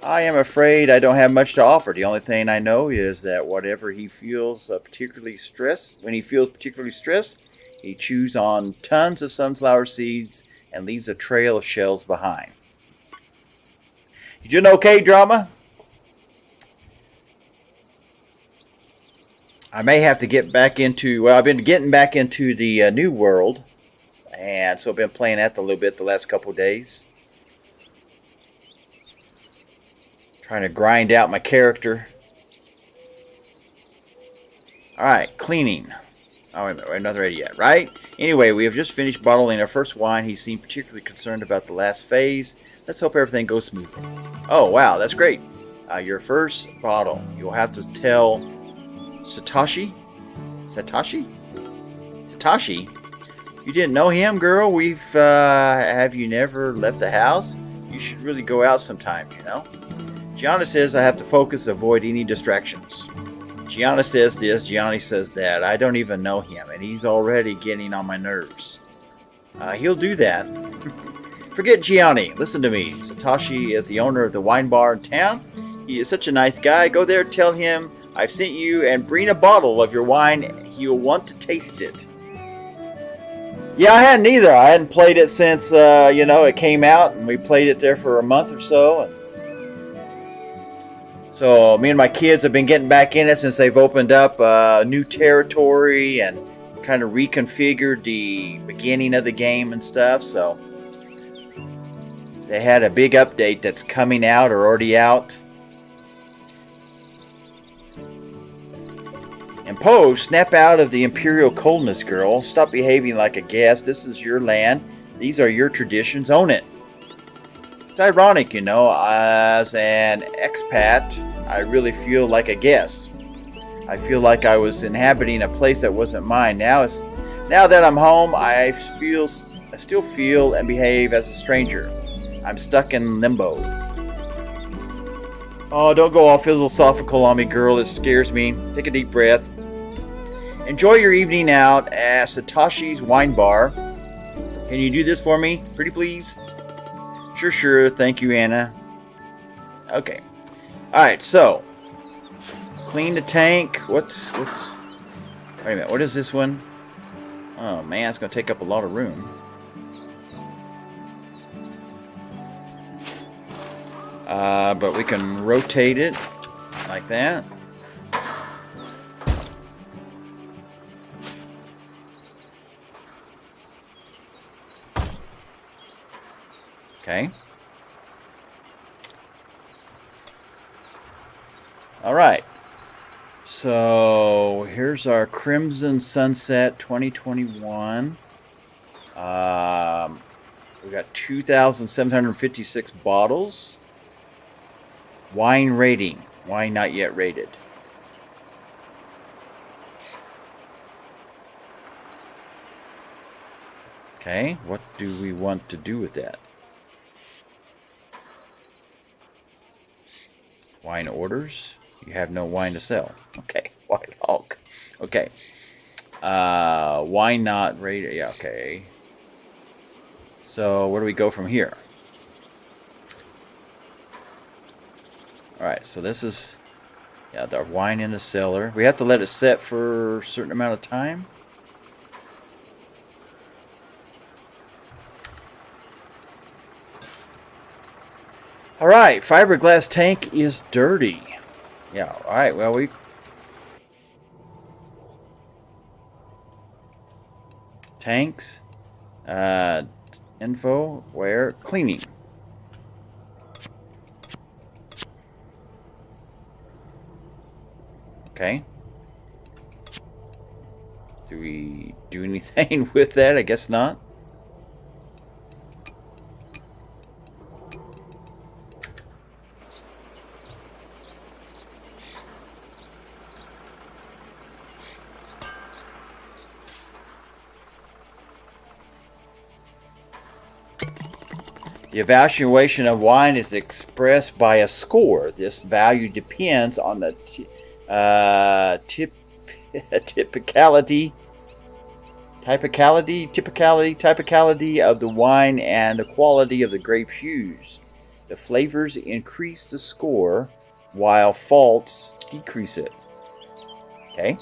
I am afraid I don't have much to offer. The only thing I know is that whenever he feels particularly stressed, he chews on tons of sunflower seeds and leaves a trail of shells behind. You doing okay, drama? I may have to get back into, I've been getting back into the New World, and so I've been playing that a little bit the last couple of days. Trying to grind out my character. Alright, cleaning. Oh, wait a minute, we're not ready yet, right? Anyway, we have just finished bottling our first wine. He seemed particularly concerned about the last phase. Let's hope everything goes smoothly. Oh, wow, that's great. Your first bottle. You'll have to tell Satoshi? You didn't know him, girl? Have you never left the house? You should really go out sometime, you know? Gianna says I have to focus, avoid any distractions. Gianna says this, Gianni says that. I don't even know him, and he's already getting on my nerves. He'll do that. Forget Gianni. Listen to me. Satoshi is the owner of the wine bar in town. He is such a nice guy. Go there, tell him I've sent you, and bring a bottle of your wine. He'll want to taste it. Yeah, I hadn't either. I hadn't played it since, it came out, and we played it there for a month or so, and so me and my kids have been getting back in it since they've opened up new territory and kind of reconfigured the beginning of the game and stuff. So they had a big update that's coming out or already out. And Poe, snap out of the imperial coldness, girl. Stop behaving like a guest. This is your land. These are your traditions. Own it. It's ironic, you know, as an expat, I really feel like a guest. I feel like I was inhabiting a place that wasn't mine. Now that I'm home, I still feel and behave as a stranger. I'm stuck in limbo. Oh, don't go all philosophical on me, girl. It scares me. Take a deep breath. Enjoy your evening out at Satoshi's Wine Bar. Can you do this for me? Pretty please? Sure. Thank you, Anna. Okay. Alright, so. Clean the tank. What's... Wait a minute. What is this one? Oh, man. It's going to take up a lot of room. But we can rotate it like that. Okay. All right. So here's our Crimson Sunset 2021. We got 2,756 bottles. Wine rating. Wine not yet rated. Okay, what do we want to do with that? Wine orders. You have no wine to sell. Okay, White Hawk. Okay. Wine not rated. Yeah, okay. So where do we go from here? Alright, so this is the wine in the cellar. We have to let it set for a certain amount of time. Alright, fiberglass tank is dirty. Yeah, alright, well we... Tanks. Info, where? Cleaning. Okay. Do we do anything with that? I guess not. The evaluation of wine is expressed by a score. This value depends on the typicality of the wine and the quality of the grapes used. The flavors increase the score, while faults decrease it. Okay.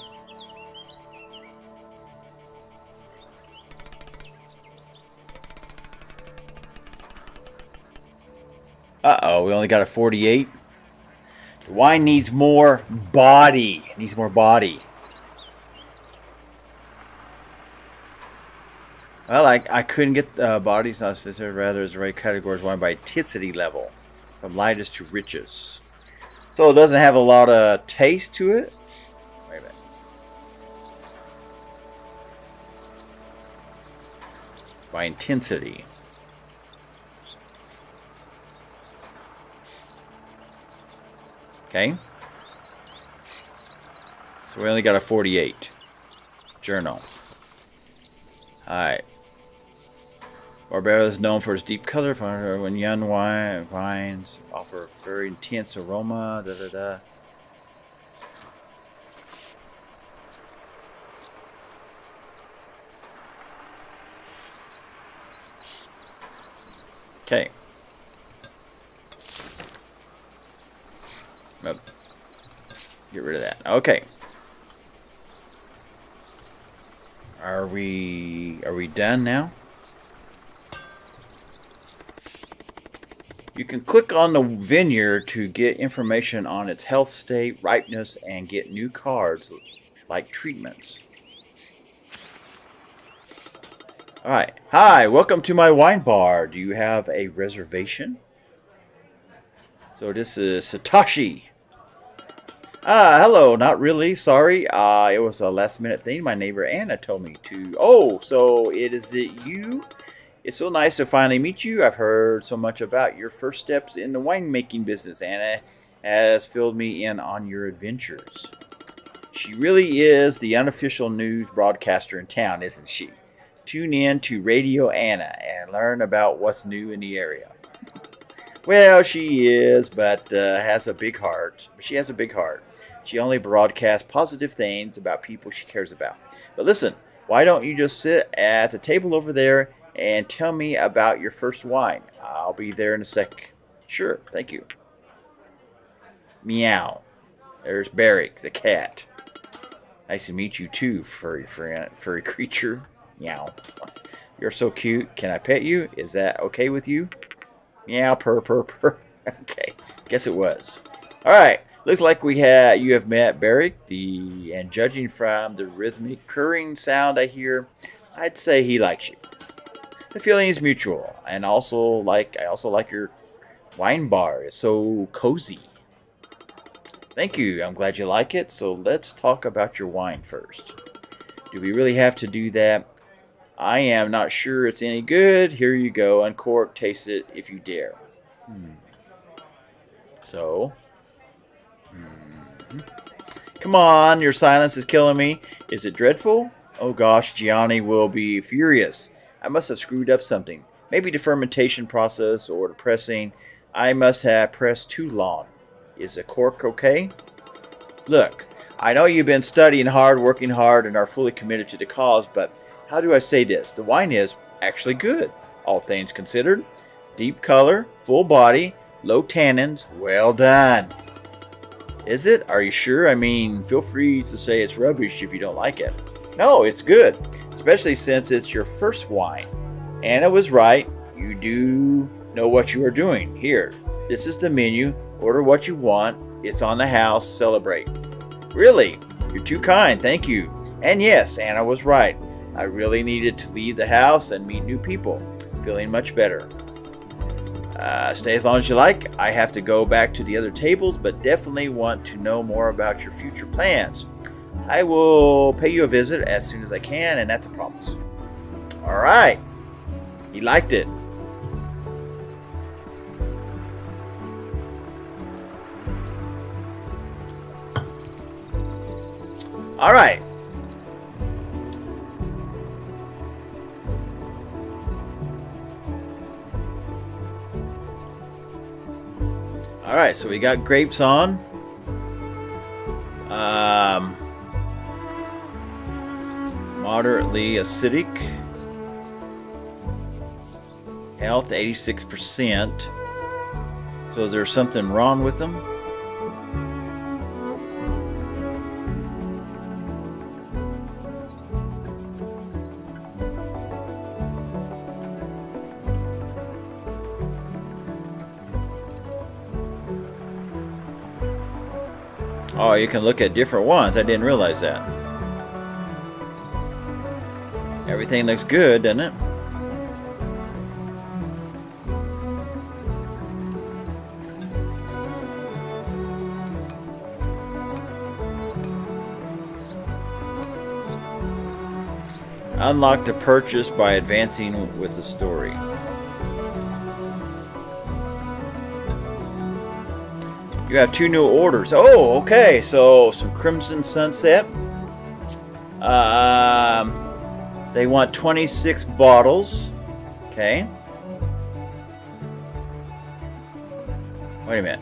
Uh-oh, we only got a 48. The wine needs more body. It needs more body. Well, I couldn't get bodies not specific, rather as the right categories wine by intensity level, from lightest to richest. So it doesn't have a lot of taste to it. Wait a minute. By intensity. Okay. So we only got a 48. Journal. Alright. Barbera is known for its deep color. When young wines offer very intense aroma. Okay. Oh, get rid of that. Okay. Are we done now? You can click on the vineyard to get information on its health state, ripeness, and get new cards like treatments. All right. Hi, welcome to my wine bar. Do you have a reservation? So this is Satoshi. Hello. Not really. Sorry. It was a last minute thing. My neighbor Anna told me to. Oh, so is it you? It's so nice to finally meet you. I've heard so much about your first steps in the winemaking business. Anna has filled me in on your adventures. She really is the unofficial news broadcaster in town, isn't she? Tune in to Radio Anna and learn about what's new in the area. Well, she is, but has a big heart. She has a big heart. She only broadcasts positive things about people she cares about. But listen, why don't you just sit at the table over there and tell me about your first wine? I'll be there in a sec. Sure, thank you. Meow. There's Barrick, the cat. Nice to meet you too, furry creature. Meow. You're so cute. Can I pet you? Is that okay with you? Meow, purr, purr, purr. Okay, guess it was. All right, looks like you have met Barrick, and judging from the rhythmic purring sound I hear, I'd say he likes you. The feeling is mutual, and I also like your wine bar. It's so cozy. Thank you. I'm glad you like it. So let's talk about your wine first. Do we really have to do that? I am not sure it's any good. Here you go. Uncork. Taste it if you dare. So. Come on. Your silence is killing me. Is it dreadful? Oh gosh, Gianni will be furious. I must have screwed up something. Maybe the fermentation process or the pressing. I must have pressed too long. Is the cork okay? Look, I know you've been studying hard, working hard, and are fully committed to the cause, but how do I say this? The wine is actually good, all things considered. Deep color, full body, low tannins. Well done. Is it? Are you sure? I mean, feel free to say it's rubbish if you don't like it. No, it's good, especially since it's your first wine. Anna was right. You do know what you are doing. Here, this is the menu. Order what you want. It's on the house. Celebrate. Really? You're too kind. Thank you. And yes, Anna was right. I really needed to leave the house and meet new people. Feeling much better. Stay as long as you like. I have to go back to the other tables, but definitely want to know more about your future plans. I will pay you a visit as soon as I can, and that's a promise. All right. He liked it. All right. All right, so we got grapes on. Moderately acidic. Health 86%. So is there something wrong with them? Oh, you can look at different ones. I didn't realize that. Everything looks good, doesn't it? Unlock the purchase by advancing with the story. You have 2 new orders. Oh, okay. So some Crimson Sunset. They want 26 bottles. Okay. Wait a minute.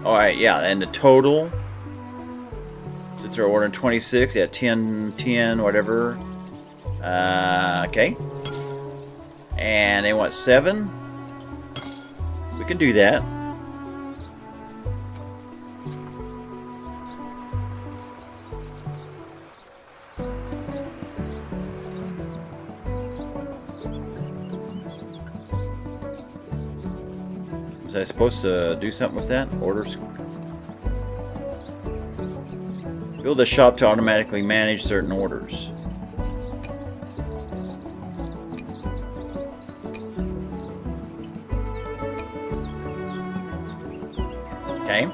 All right, yeah, and the total. Since they're ordering 26, yeah, 10, whatever. Okay. And they want 7. We can do that. Was I supposed to do something with that? Orders. Build a shop to automatically manage certain orders. Okay.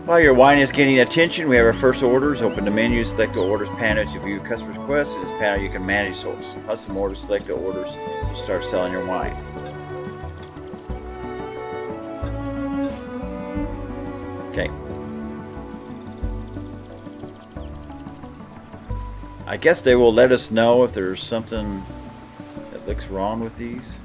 While your wine is getting attention, we have our first orders. Open the menu, select the orders panel to view customers' requests. In this panel, you can manage source. Custom orders, select the orders to start selling your wine. Okay. I guess they will let us know if there's something that looks wrong with these.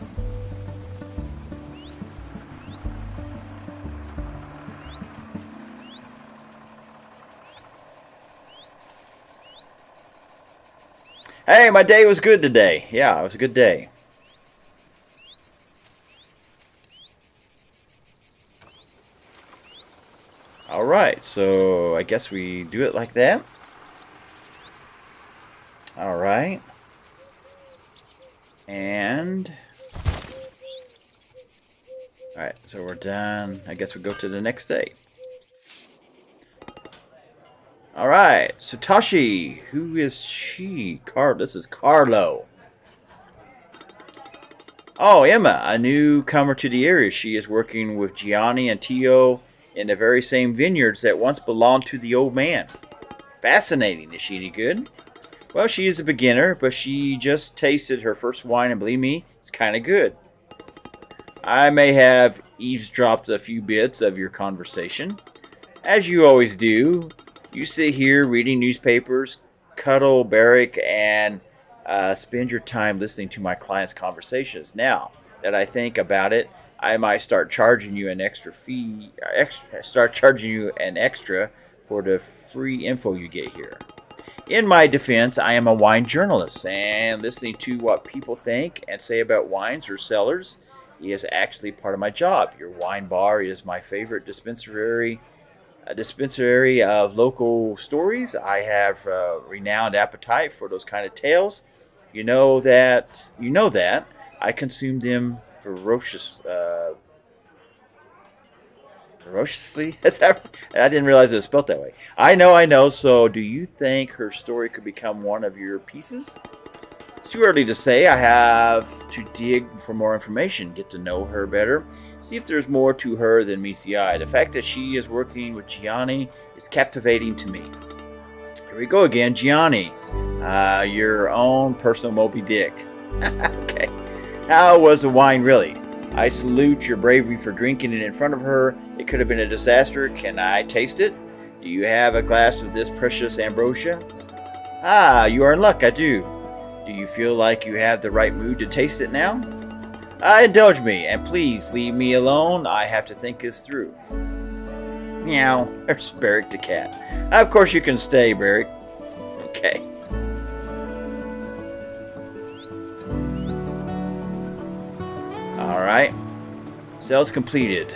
Hey, my day was good today. Yeah, it was a good day. Alright, so I guess we do it like that. Alright. And... Alright, so we're done. I guess we go to the next day. Alright, Satoshi. Who is she? This is Carlo. Oh, Emma, a newcomer to the area. She is working with Gianni and Tio in the very same vineyards that once belonged to the old man. Fascinating. Is she any good? Well, she is a beginner, but she just tasted her first wine, and believe me, it's kind of good. I may have eavesdropped a few bits of your conversation. As you always do, you sit here reading newspapers, cuddle Barrick, and spend your time listening to my clients' conversations. Now that I think about it, I might start charging you an extra fee, start charging you an extra for the free info you get here. In my defense, I am a wine journalist, and listening to what people think and say about wines or cellars is actually part of my job. Your wine bar is my favorite dispensary. A dispensary of local stories. I have a renowned appetite for those kind of tales. You know that. I consume them ferociously. I didn't realize it was spelled that way. I know. So, do you think her story could become one of your pieces? It's too early to say. I have to dig for more information, get to know her better, see if there's more to her than meets the eye. The fact that she is working with Gianni is captivating to me. Here we go again, Gianni. Your own personal Moby Dick. Okay. How was the wine really? I salute your bravery for drinking it in front of her. It could have been a disaster. Can I taste it? Do you have a glass of this precious ambrosia? Ah, you are in luck, I do. Do you feel like you have the right mood to taste it now? Indulge me, and please leave me alone. I have to think this through. Meow. There's Barrick the cat. Of course you can stay, Barrick. Okay. Alright. Sales completed.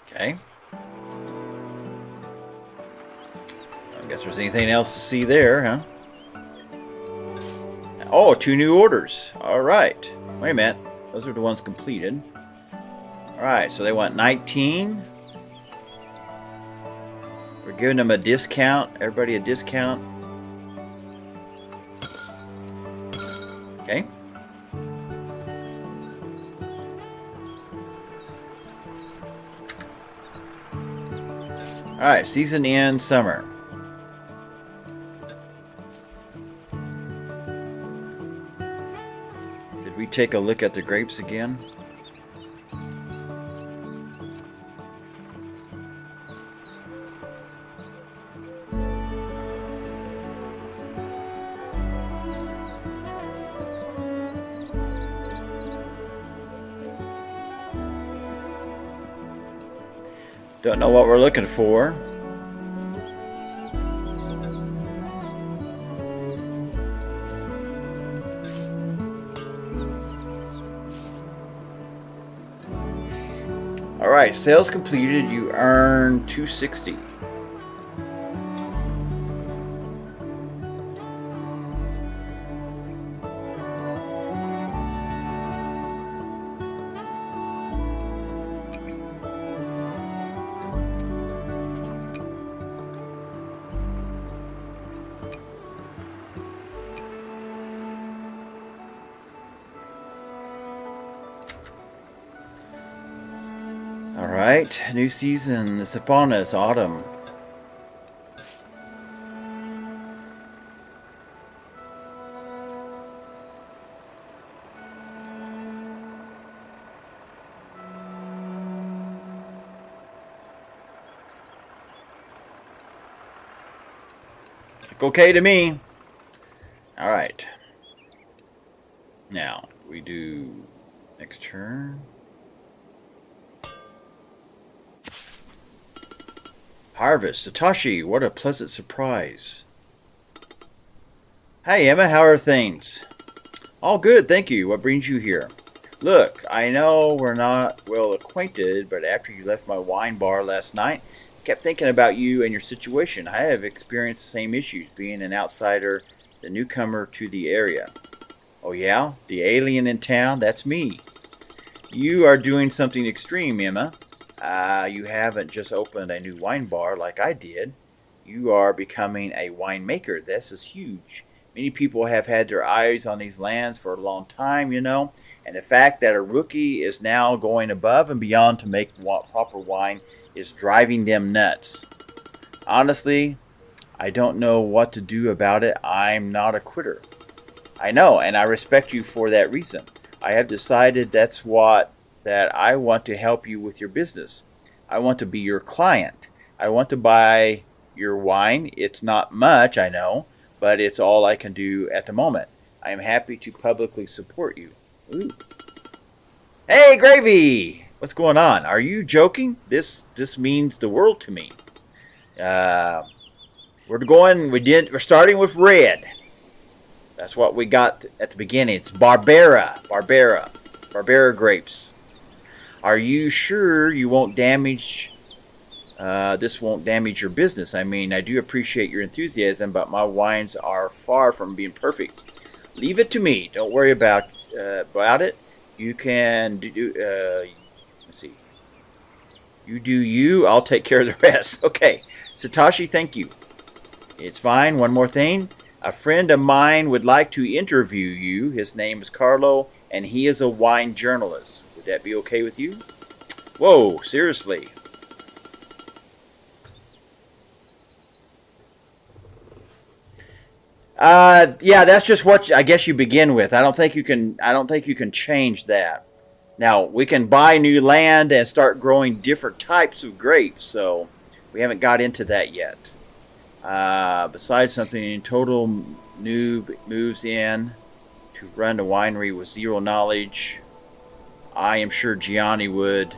Okay. I guess there's anything else to see there, huh? Oh, 2 new orders. All right. Wait a minute. Those are the ones completed. All right, so they want 19. We're giving them a discount. Everybody a discount. Okay. All right, season end, summer. Did we take a look at the grapes again? Don't know what we're looking for. All right, sales completed. You earn 260. Alright, new season is upon us, autumn. Look okay to me. Alright. Now, we do next turn. Harvest. Satoshi, what a pleasant surprise. Hi, Emma. How are things? All good, thank you. What brings you here? Look, I know we're not well acquainted, but after you left my wine bar last night, I kept thinking about you and your situation. I have experienced the same issues, being an outsider, the newcomer to the area. Oh yeah? The alien in town? That's me. You are doing something extreme, Emma. You haven't just opened a new wine bar like I did. You are becoming a winemaker. This is huge. Many people have had their eyes on these lands for a long time, you know. And the fact that a rookie is now going above and beyond to make proper wine is driving them nuts. Honestly, I don't know what to do about it. I'm not a quitter. I know, and I respect you for that reason. I have decided that I want to help you with your business. I want to be your client. I want to buy your wine. It's not much, I know, but it's all I can do at the moment. I am happy to publicly support you. Ooh. Hey, Gravy! What's going on? Are you joking? This means the world to me. We're starting with red. That's what we got at the beginning. It's Barbera grapes. Are you sure you won't damage? This won't damage your business. I mean, I do appreciate your enthusiasm, but my wines are far from being perfect. Leave it to me. Don't worry about it. You can do. Let's see. You do you. I'll take care of the rest. Okay, Satoshi. Thank you. It's fine. One more thing. A friend of mine would like to interview you. His name is Carlo, and he is a wine journalist. Would that be okay with you? Whoa, seriously. Yeah, that's just what I guess you begin with. I don't think you can change that. Now, we can buy new land and start growing different types of grapes, so we haven't got into that yet. Besides, something total noob moves in to run a winery with zero knowledge. I am sure Gianni would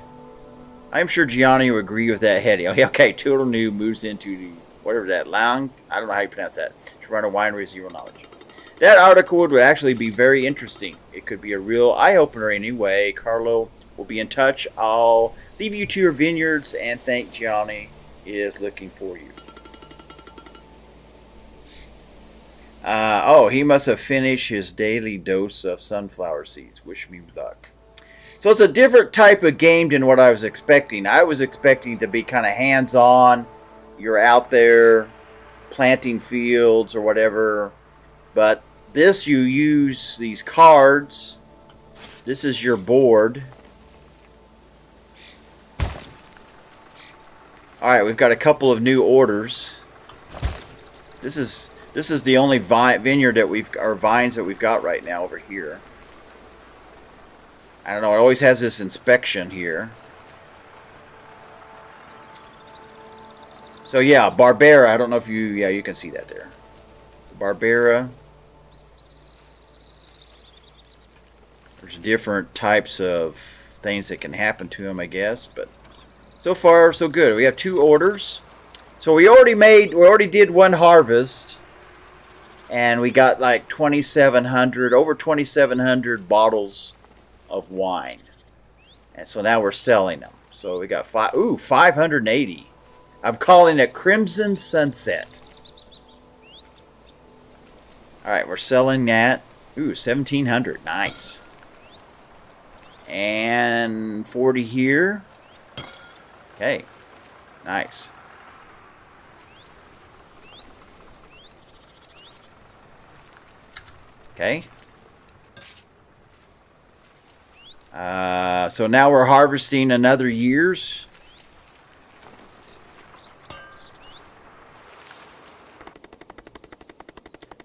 agree with that heading. Okay, total noob moves into the, whatever that, Lang, I don't know how you pronounce that, to run a winery with zero knowledge. That article would actually be very interesting. It could be a real eye-opener anyway. Carlo will be in touch. I'll leave you to your vineyards and think Gianni is looking for you. He must have finished his daily dose of sunflower seeds. Wish me luck. So it's a different type of game than what I was expecting. I was expecting to be kind of hands-on. You're out there planting fields or whatever. But this, you use these cards. This is your board. Alright, we've got a couple of new orders. This is the only vineyard that vines that we've got right now over here. I don't know, it always has this inspection here. So yeah, Barbera, I don't know if you can see that there. Barbera. There's different types of things that can happen to them, I guess, but so far so good. We have 2 orders. So we already did one harvest, and we got like over 2,700 bottles of wine. And so now we're selling them. So we got 580. I'm calling it Crimson Sunset. All right, we're selling that. 1,700. Nice. And 40 here. Okay. Nice. Okay. So now we're harvesting another year's.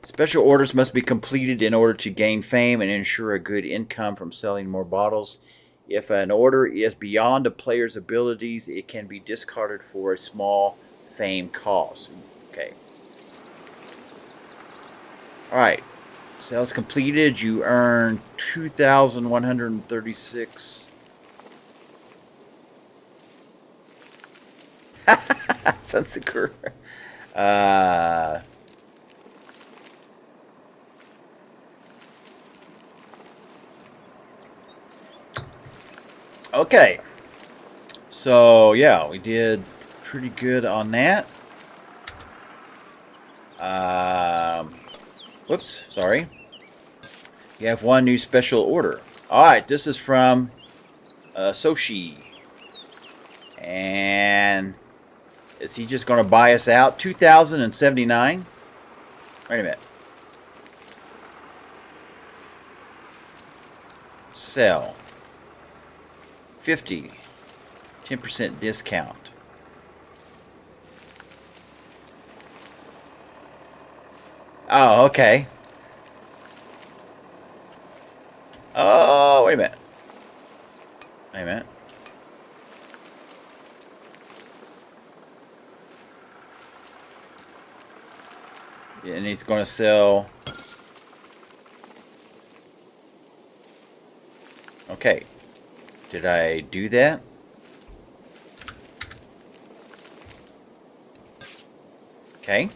Special orders must be completed in order to gain fame and ensure a good income from selling more bottles. If an order is beyond a player's abilities, it can be discarded for a small fame cost. Okay. Alright. Sales completed. You earn 2,136. That's the correct. Okay. So, yeah, we did pretty good on that. Whoops, sorry. You have one new special order. Alright, this is from Soshi. And is he just going to buy us out? 2,079? Wait a minute. Sell. 50. 10% discount. Oh, okay. Oh, wait a minute. Wait a minute. Yeah, and he's going to sell. Okay. Did I do that? Okay.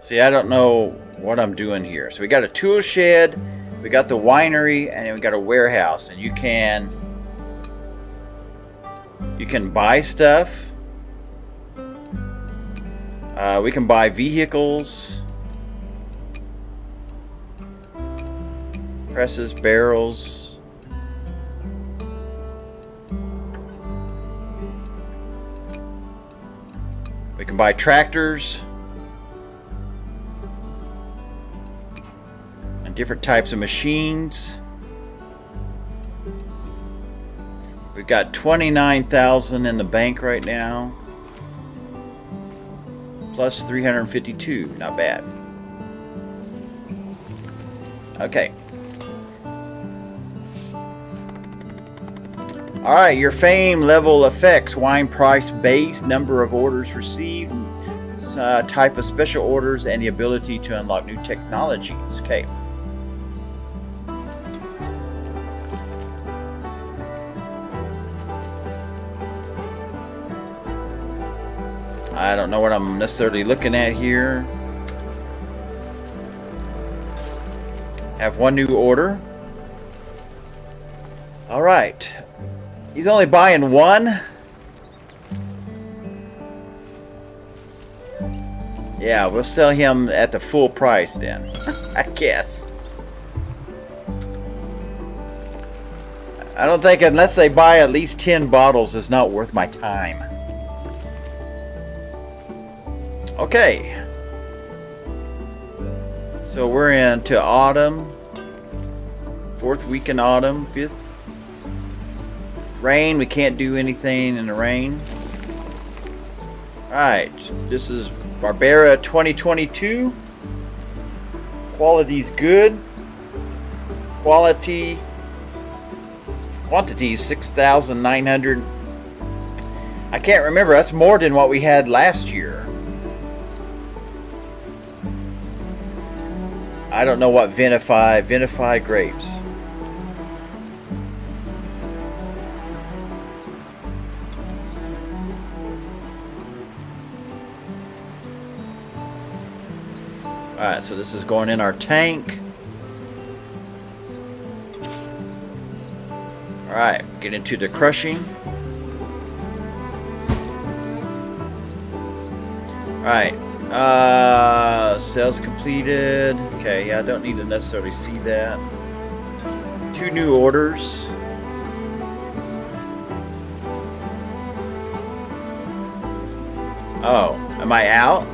See, I don't know what I'm doing here. So we got a tool shed, we got the winery, and then we got a warehouse. And you can buy stuff. We can buy vehicles, presses, barrels. We can buy tractors and different types of machines. We've got 29,000 in the bank right now. Plus 352. Not bad. Okay. Alright, your fame level affects wine price base, number of orders received, type of special orders, and the ability to unlock new technologies. Okay. I don't know what I'm necessarily looking at here. Have one new order. All right. He's only buying one. Yeah, we'll sell him at the full price then, I guess. I don't think unless they buy at least 10 bottles, it's not worth my time. Okay. So we're into autumn. 4th week in autumn. 5th. Rain. We can't do anything in the rain. Alright. This is Barbera 2022. Quality's good. Quantity 6,900. I can't remember. That's more than what we had last year. I don't know what vinify grapes. Alright, so this is going in our tank. Alright, get into the crushing. Alright, sales completed. Okay, yeah, I don't need to necessarily see that. 2 new orders. Oh, am I out?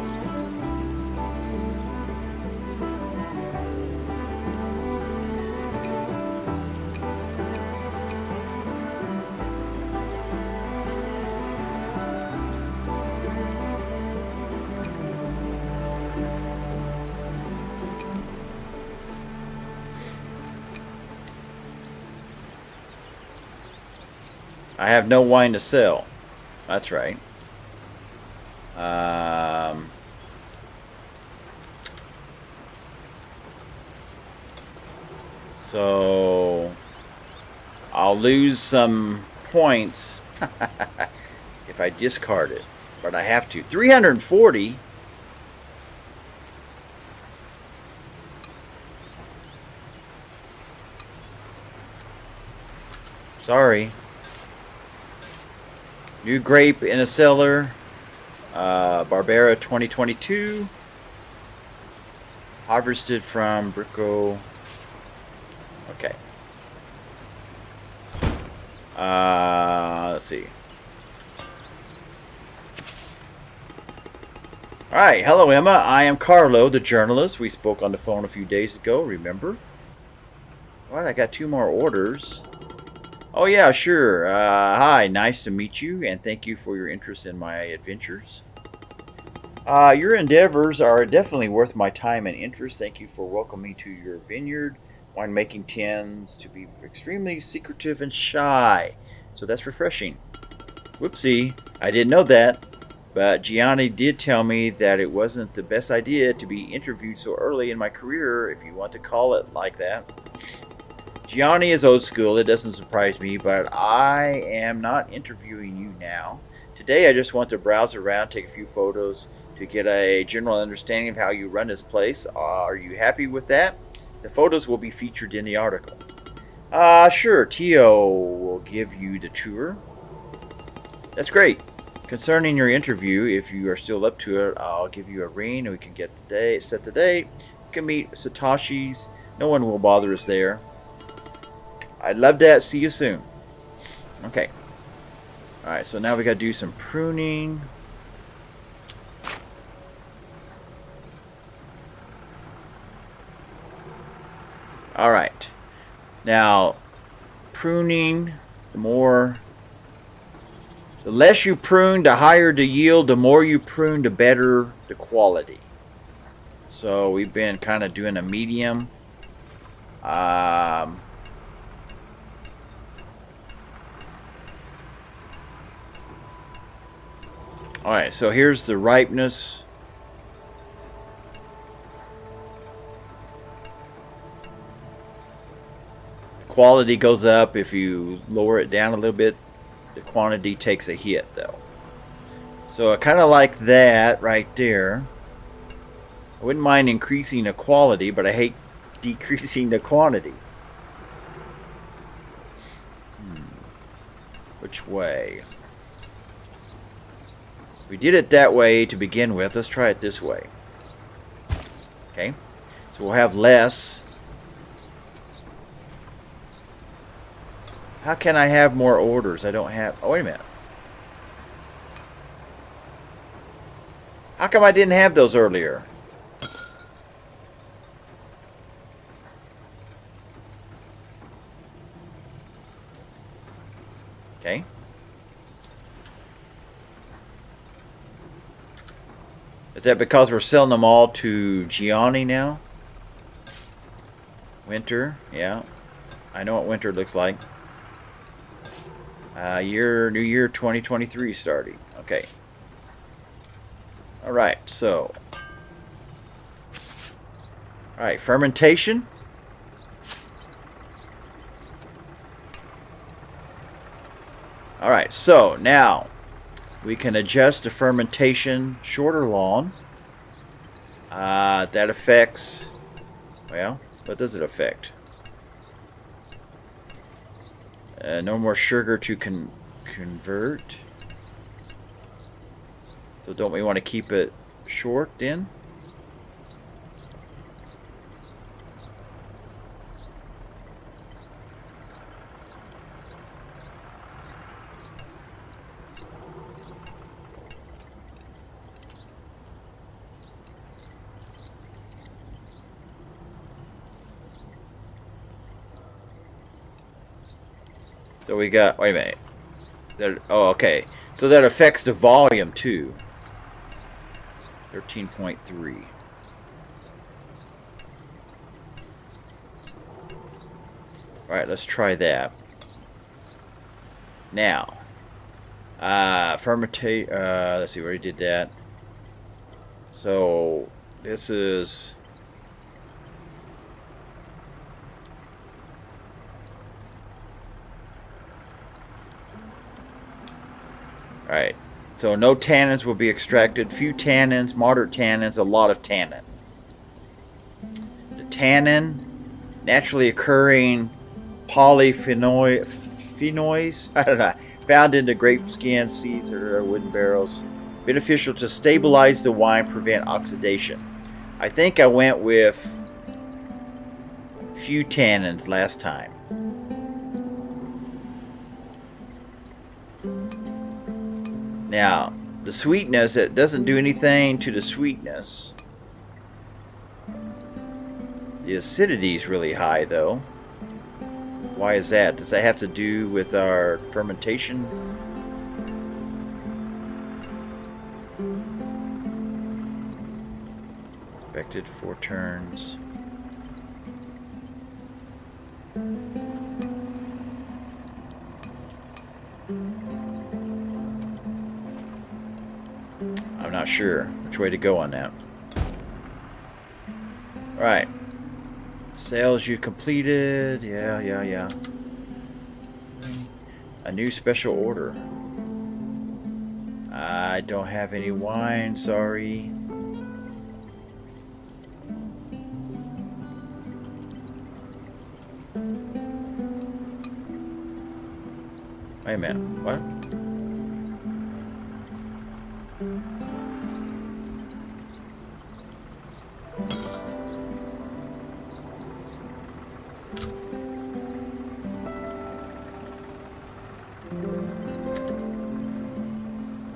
I have no wine to sell. That's right. So I'll lose some points if I discard it, but I have to. 340. Sorry. New grape in a cellar. Barbera 2022. Harvested from Brico. Okay. Let's see. Alright, hello Emma. I am Carlo, the journalist. We spoke on the phone a few days ago, remember? Alright, I got 2 more orders. Oh yeah, sure. Hi, nice to meet you, and thank you for your interest in my adventures. Your endeavors are definitely worth my time and interest. Thank you for welcoming me to your vineyard. Winemaking tends to be extremely secretive and shy, so that's refreshing. Whoopsie, I didn't know that, but Gianni did tell me that it wasn't the best idea to be interviewed so early in my career, if you want to call it like that. Gianni is old school, it doesn't surprise me, but I am not interviewing you now. Today I just want to browse around, take a few photos to get a general understanding of how you run this place. Are you happy with that? The photos will be featured in the article. Sure, Tio will give you the tour. That's great. Concerning your interview, if you are still up to it, I'll give you a ring and we can set the date. You can meet Satoshi's. No one will bother us there. I'd love that. See you soon. Okay. Alright, so now we gotta do some pruning. Alright. Now, pruning, the less you prune, the higher the yield. The more you prune, the better the quality. So we've been kind of doing a medium. Alright, so here's the ripeness. Quality goes up. If you lower it down a little bit, the quantity takes a hit though. So I kind of like that right there. I wouldn't mind increasing the quality, but I hate decreasing the quantity. Which way? We did it that way to begin with. Let's try it this way. Okay. So we'll have less. How can I have more orders? I don't have... Oh, wait a minute. How come I didn't have those earlier? Okay. Is that because we're selling them all to Gianni now? Winter, yeah. I know what winter looks like. New year 2023 starting. Okay. Alright, so. Alright, fermentation. Alright, so now we can adjust the fermentation short or long. That affects... Well, what does it affect? No more sugar to convert. So don't we want to keep it short then? So we got, wait a minute. Oh, okay. So that affects the volume too. 13.3. Alright, let's try that. Now, fermentate, let's see, we already did that. So, this is... Alright, so no tannins will be extracted. Few tannins, moderate tannins, a lot of tannin. The tannin, naturally occurring polyphenols, I don't know, found in the grape skins, seeds, or wooden barrels. Beneficial to stabilize the wine, prevent oxidation. I think I went with few tannins last time. Now, the sweetness, it doesn't do anything to the sweetness. The acidity is really high, though. Why is that? Does that have to do with our fermentation? Expected 4 turns. I'm not sure which way to go on that. Alright. Sales you completed. Yeah. A new special order. I don't have any wine, sorry. Wait a minute. What?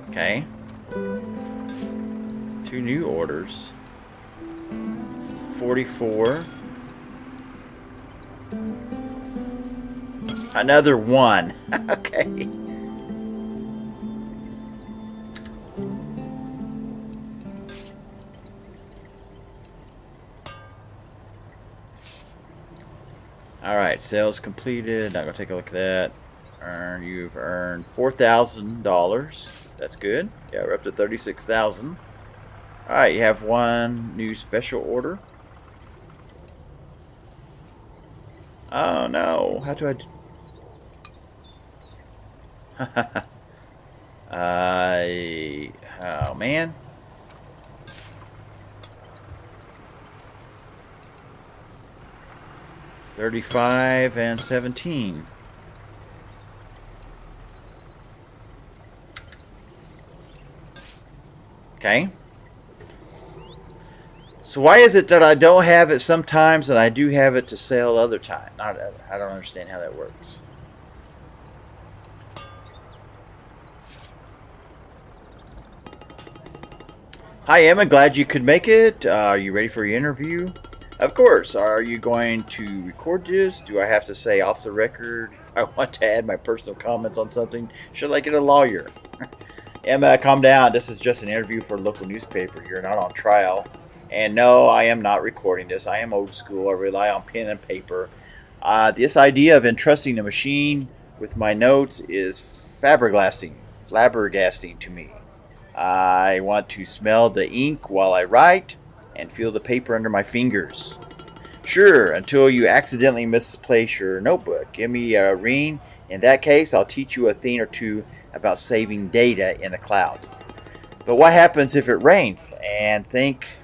Okay. 2 new orders. 44. Another 1. Okay. Alright, sales completed. Not gonna take a look at that. You've earned $4,000. That's good. Yeah, we're up to 36,000. Alright, you have 1 new special order. Oh no, how do I... oh man. $35 and $17. Okay. So why is it that I don't have it sometimes and I do have it to sell other times? I don't understand how that works. Hi Emma, glad you could make it. Are you ready for your interview? Of course. Are you going to record this? Do I have to say off the record if I want to add my personal comments on something? Should I get a lawyer? Emma, calm down. This is just an interview for a local newspaper. You're not on trial. And no, I am not recording this. I am old school. I rely on pen and paper. This idea of entrusting the machine with my notes is flabbergasting to me. I want to smell the ink while I write and feel the paper under my fingers. Sure, until you accidentally misplace your notebook. Give me a ring. In that case, I'll teach you a thing or two about saving data in the cloud. But what happens if it rains? And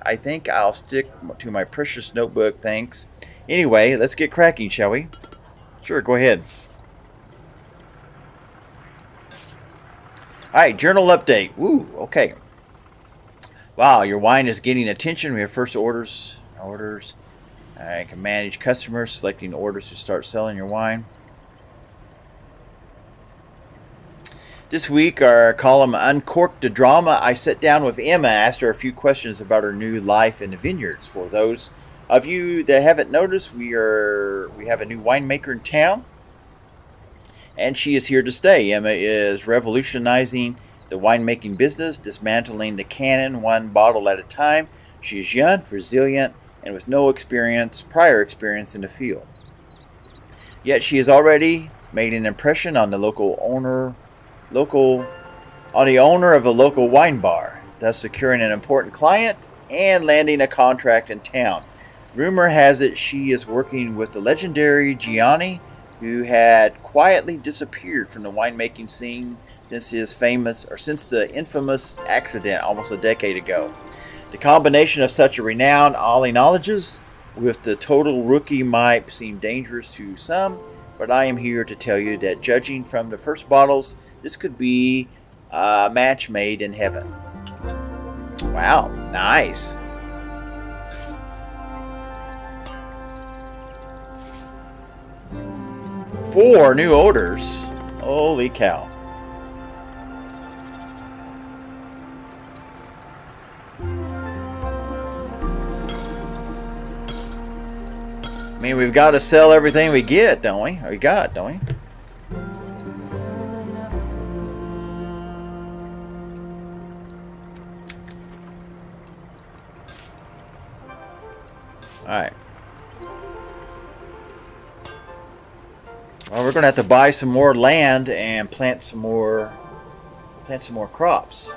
I think I'll stick to my precious notebook, thanks. Anyway, let's get cracking, shall we? Sure, go ahead. Alright, journal update. Woo, okay. Wow, your wine is getting attention. We have first orders. I can manage customers, selecting orders to start selling your wine. This week, our column Uncorked the Drama. I sat down with Emma, asked her a few questions about her new life in the vineyards. For those of you that haven't noticed, we have a new winemaker in town, and she is here to stay. Emma is revolutionizing the winemaking business, dismantling the canon one bottle at a time. She is young, resilient, and with no prior experience in the field. Yet she has already made an impression on the owner of a local wine bar, thus securing an important client and landing a contract in town. Rumor has it she is working with the legendary Gianni, who had quietly disappeared from the winemaking scene since the infamous accident almost a decade ago. The combination of such a renowned oenologist with the total rookie might seem dangerous to some, but I am here to tell you that judging from the first bottles, this could be a match made in heaven. Wow, nice. Four new odors. Holy cow. I mean, we've got to sell everything we get, don't we? Don't we? Alright. Well, we're going to have to buy some more land and plant some more crops.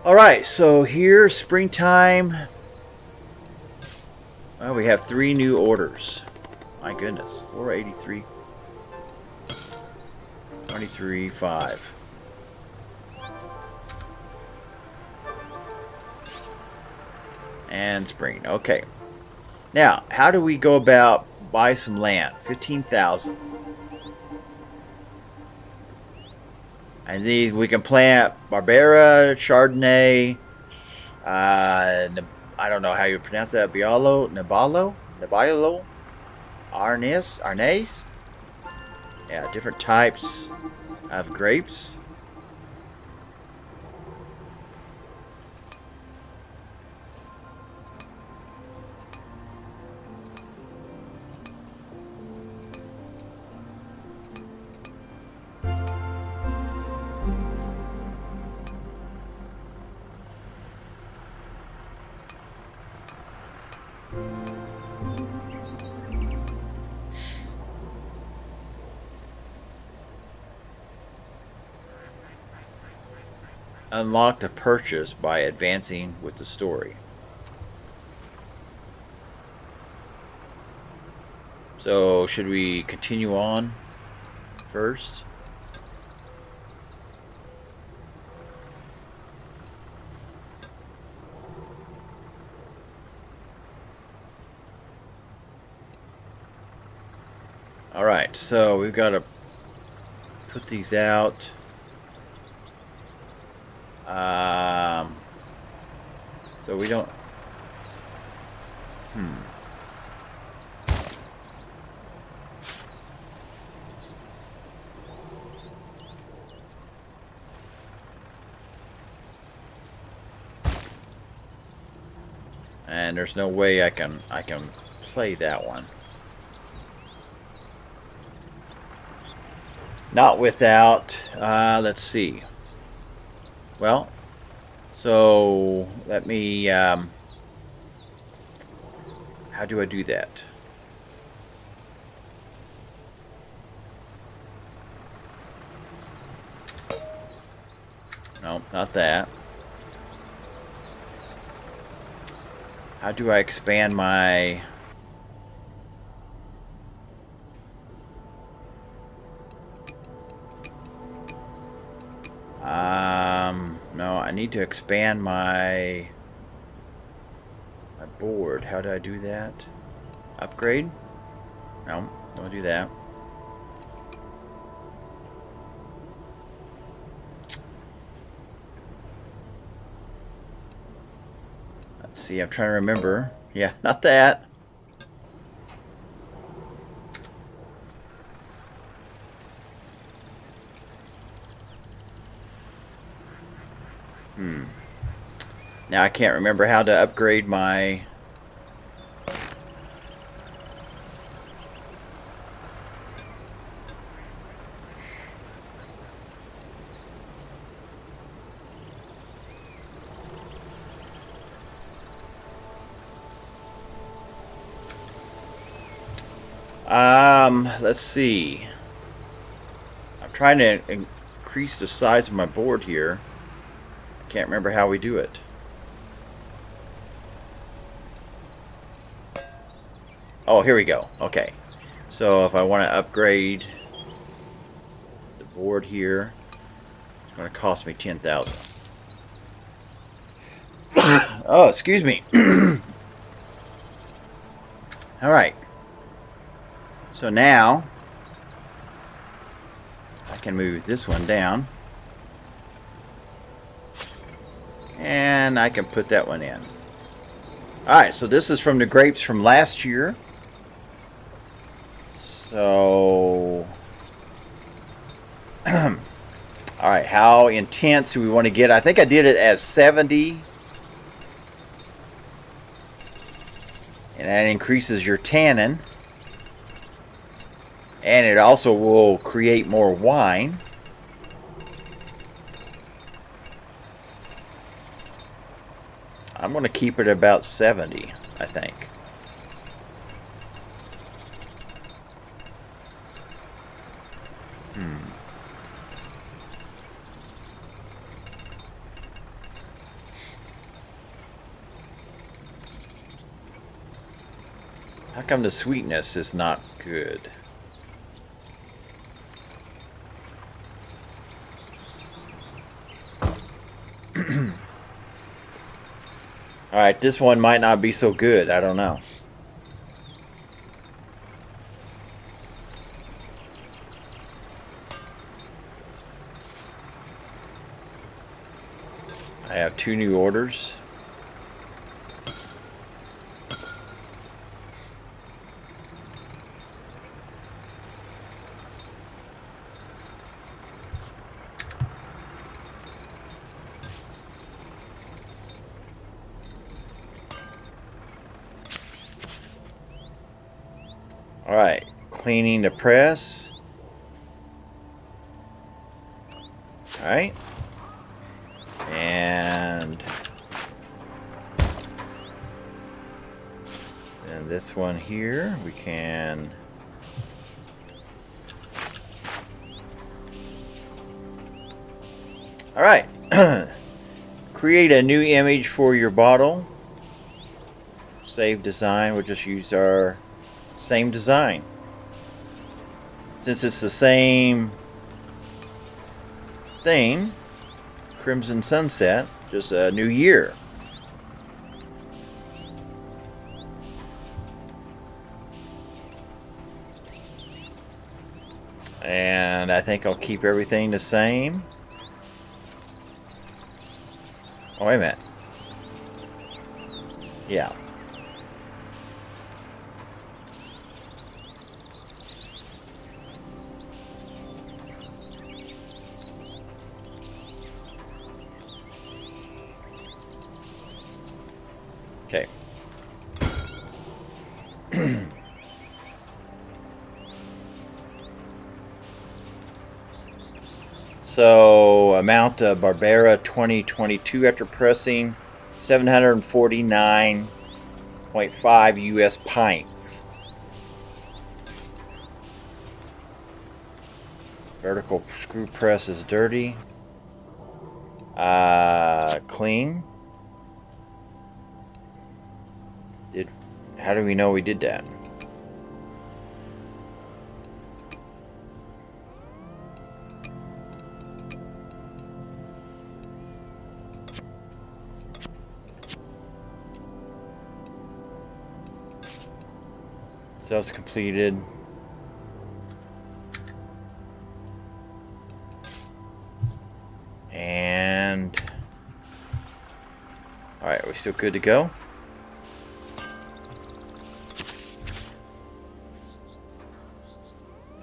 Alright, so here, springtime. Well, we have 3 new orders. My goodness. 483. 23, 5. And spring. Okay. Now, how do we go about buy some land? 15,000. And these we can plant Barbera, Chardonnay, I don't know how you pronounce that. Nebbiolo, Arnais. Yeah, different types of grapes. Unlock the purchase by advancing with the story. So, should we continue on first? Alright, so we've got to put these out. So we don't. And there's no way I can play that one. Not without. Let's see. Well. So let me, how do I do that? No, not that. How do I expand my... No, I need to expand my board. How do I do that? Upgrade? No, don't do that. Let's see, I'm trying to remember. Yeah, not that. Now I can't remember how to upgrade my... Let's see. I'm trying to increase the size of my board here. I can't remember how we do it. Oh, here we go. Okay. So if I want to upgrade the board here, it's going to cost me 10,000. Oh, excuse me. All right. So now I can move this one down. And I can put that one in. Alright, so this is from the grapes from last year. So... Alright, how intense do we want to get? I think I did it as 70. And that increases your tannin. And it also will create more wine. I'm going to keep it about 70, I think. How come the sweetness is not good? Alright, this one might not be so good. I don't know. I have 2 new orders. Alright, cleaning the press. Alright. And then this one here, we can alright. Create a new image for your bottle. Save design. We'll just use our same design. Since it's the same thing, Crimson Sunset, just a new year. And I think I'll keep everything the same. Oh, wait a minute. Yeah. Okay. So, amount of Barbera 2022 after pressing 749.5 US pints. Vertical screw press is dirty. Clean. How do we know we did that? Sales completed. And all right, are we still good to go?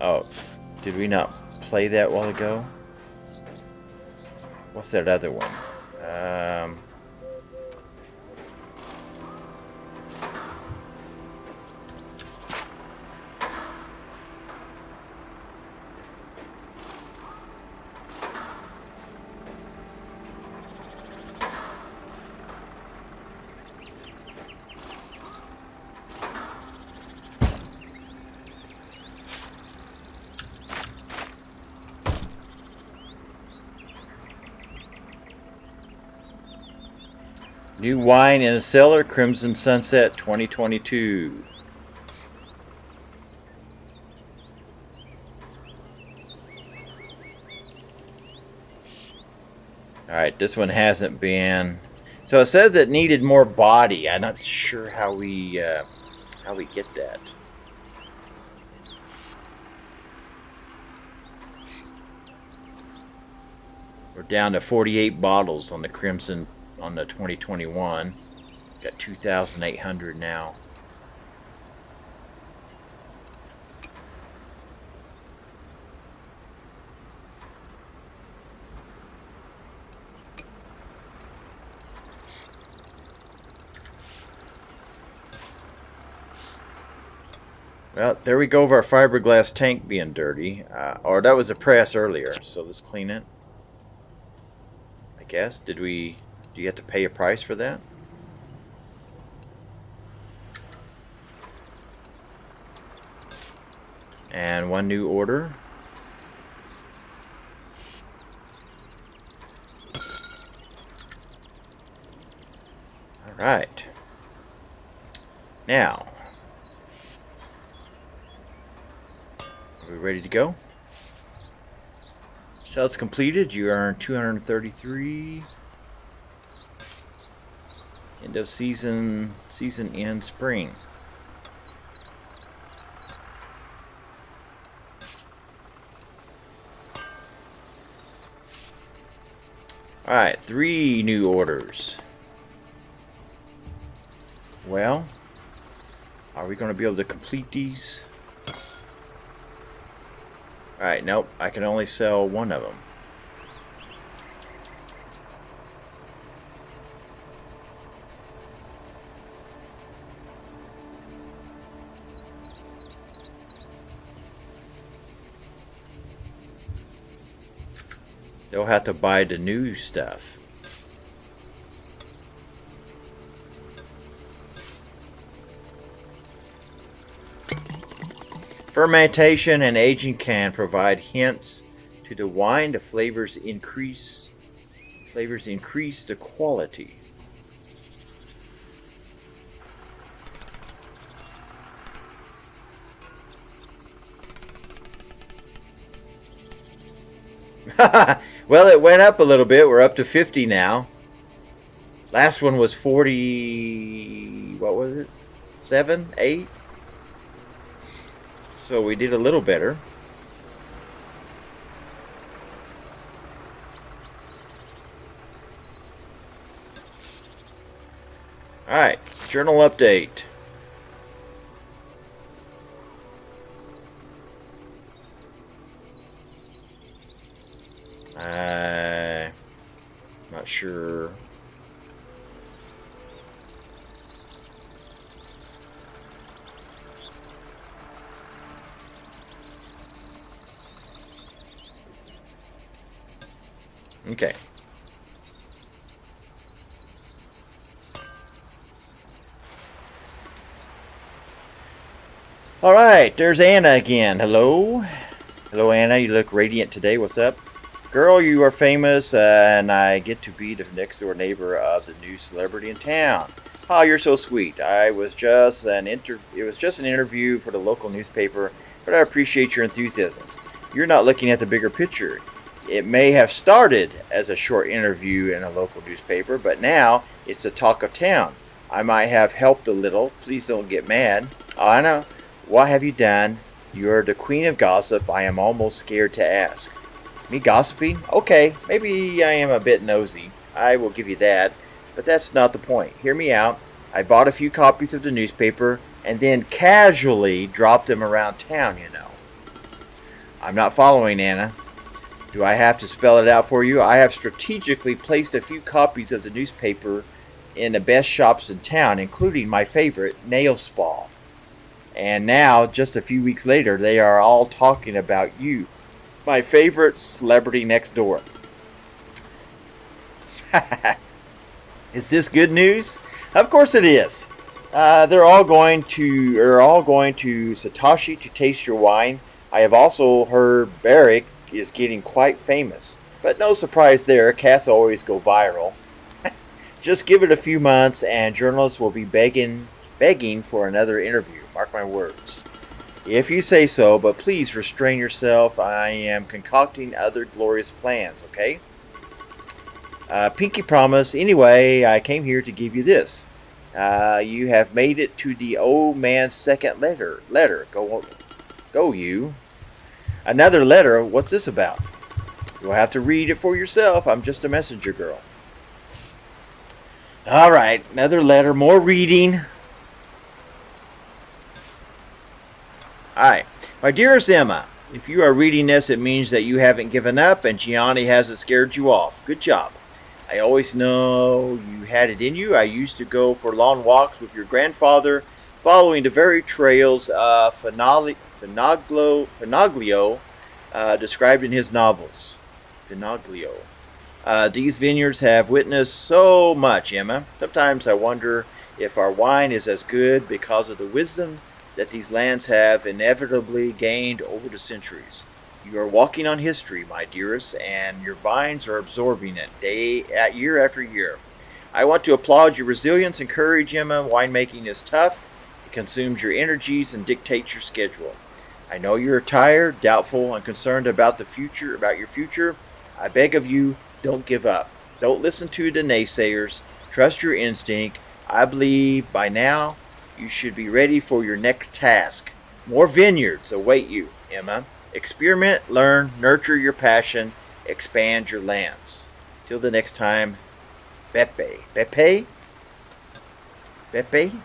Oh, did we not play that a while ago? What's that other one? New wine in the cellar, Crimson Sunset 2022. Alright, this one hasn't been... So it says it needed more body. I'm not sure how we get that. We're down to 48 bottles on the Crimson on the 2021. Got 2,800 now. Well, there we go, of our fiberglass tank being dirty. Or that was a press earlier, so let's clean it. I guess. Do you have to pay a price for that? And one new order. All right. Now, are we ready to go? Sales completed. You earn 233. End of season end spring. Alright, 3 new orders. Well, are we going to be able to complete these? Alright, nope, I can only sell one of them. They'll have to buy the new stuff. Fermentation and aging can provide hints to the wine. The flavors increase the quality. Well, it went up a little bit. We're up to 50 now. Last one was 40, what was it? 7, 8? So we did a little better. Alright, journal update. Not sure. Okay. All right, there's Anna again. Hello. Hello, Anna. You look radiant today. What's up? Girl, you are famous, and I get to be the next door neighbor of the new celebrity in town. Oh, you're so sweet. It was just an interview for the local newspaper, but I appreciate your enthusiasm. You're not looking at the bigger picture. It may have started as a short interview in a local newspaper, but now it's the talk of town. I might have helped a little. Please don't get mad. Oh, I know. What have you done? You're the queen of gossip. I am almost scared to ask. Me gossiping? Okay, maybe I am a bit nosy. I will give you that. But that's not the point. Hear me out. I bought a few copies of the newspaper and then casually dropped them around town, you know. I'm not following, Anna. Do I have to spell it out for you? I have strategically placed a few copies of the newspaper in the best shops in town, including my favorite, Nail Spa. And now, just a few weeks later, they are all talking about you, my favorite celebrity next door. Is this good news? Of course it is. They're all going to Satoshi to taste your wine. I have also heard Barrick is getting quite famous, but no surprise there. Cats always go viral. Just give it a few months, and journalists will be begging for another interview. Mark my words. If you say so, but please restrain yourself. I am concocting other glorious plans. Okay? Pinky promise. Anyway, I came here to give you this. You have made it to the old man's second letter. Go you. Another letter? What's this about? You'll have to read it for yourself. I'm just a messenger girl. All right, another letter. More reading. All right. My dearest Emma, if you are reading this, it means that you haven't given up and Gianni hasn't scared you off. Good job. I always know you had it in you. I used to go for long walks with your grandfather, following the very trails Finoglio described in his novels. Finoglio. These vineyards have witnessed so much, Emma. Sometimes I wonder if our wine is as good because of the wisdom that these lands have inevitably gained over the centuries. You are walking on history, my dearest, and your vines are absorbing it year after year. I want to applaud your resilience and courage, Emma. Winemaking is tough. It consumes your energies and dictates your schedule. I know you are tired, doubtful, and concerned about your future. I beg of you, don't give up. Don't listen to the naysayers. Trust your instinct. I believe by now you should be ready for your next task. More vineyards await you, Emma. Experiment, learn, nurture your passion, expand your lands. Till the next time, Beppe. Beppe? Beppe?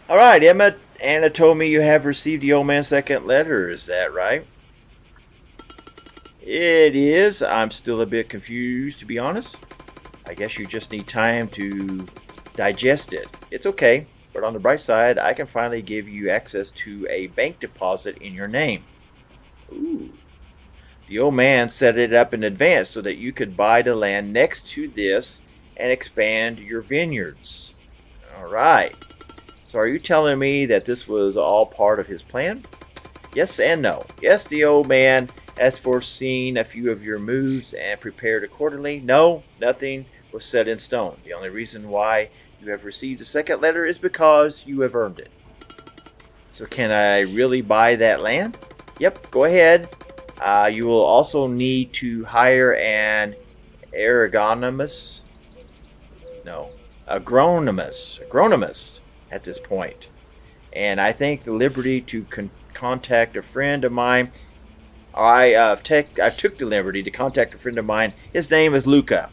All right, Emma. Anna told me you have received the old man's second letter. Is that right? It is. I'm still a bit confused, to be honest. I guess you just need time to digest it. It's okay. But on the bright side, I can finally give you access to a bank deposit in your name. Ooh. The old man set it up in advance so that you could buy the land next to this and expand your vineyards. All right. So are you telling me that this was all part of his plan? Yes and no. Yes, the old man has foreseen a few of your moves and prepared accordingly. No, nothing was set in stone. The only reason why you have received a second letter is because you have earned it. So can I really buy that land? Yep, go ahead. You will also need to hire an agronomist at this point. And I take the liberty to contact a friend of mine. I took the liberty to contact a friend of mine. His name is Luca.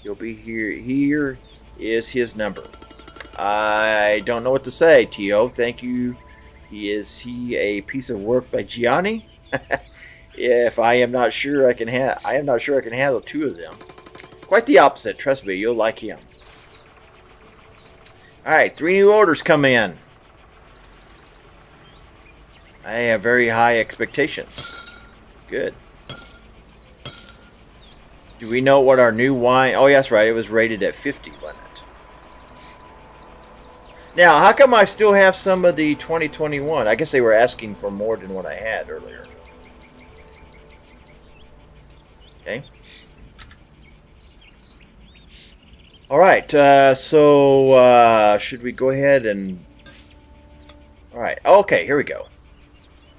He'll be here. Here is his number. I don't know what to say, Tio. Thank you. Is he a piece of work by Gianni? If I am not sure I can handle two of them. Quite the opposite. Trust me, you'll like him. All right, 3 new orders come in. I have very high expectations. Good. Do we know what our new wine... Oh, yes, right. It was rated at 50, wasn't it? Now, how come I still have some of the 2021? I guess they were asking for more than what I had earlier. Okay. All right. So should we go ahead and... All right. Okay, here we go.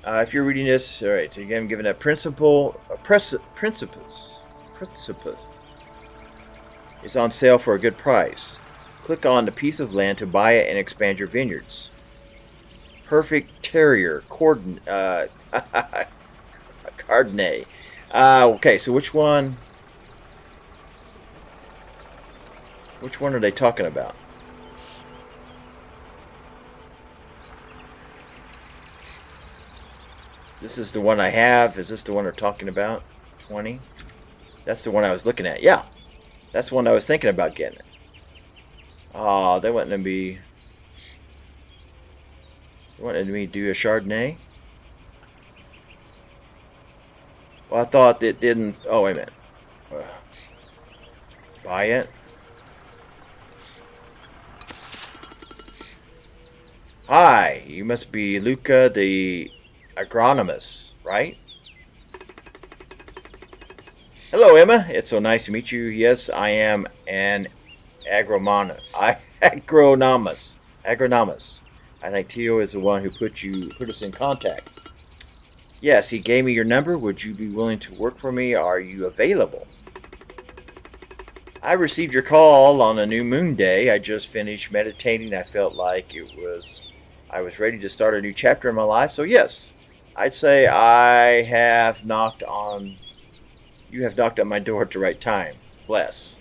If you're reading this, all right, so again, I'm giving a principles. It's on sale for a good price. Click on the piece of land to buy it and expand your vineyards. Perfect Terrier, Chardonnay. Okay, so which one are they talking about? This is the one I have. Is this the one they're talking about? 20? That's the one I was looking at. Yeah, that's the one I was thinking about getting. Oh, they wanted me to do a Chardonnay. Well, I thought it didn't. Oh, wait a minute. Buy it. Hi, you must be Luca the agronomist, right? Hello, Emma. It's so nice to meet you. Yes, I am an agronomist. I think Tio is the one who put us in contact. Yes, he gave me your number. Would you be willing to work for me? Are you available? I received your call on a new moon day. I just finished meditating. I felt like I was ready to start a new chapter in my life. So yes, I'd say you have knocked on my door at the right time. Bless.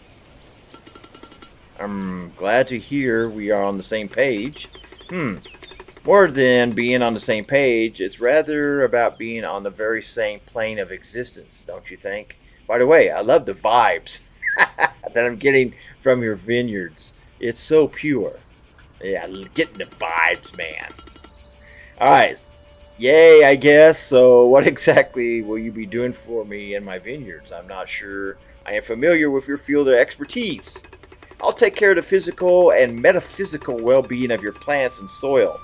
I'm glad to hear we are on the same page. More than being on the same page, it's rather about being on the very same plane of existence, don't you think? By the way, I love the vibes that I'm getting from your vineyards. It's so pure. Yeah, getting the vibes, man. Alright. Yay, I guess. So what exactly will you be doing for me in my vineyards? I'm not sure I am familiar with your field of expertise. I'll take care of the physical and metaphysical well-being of your plants and soil.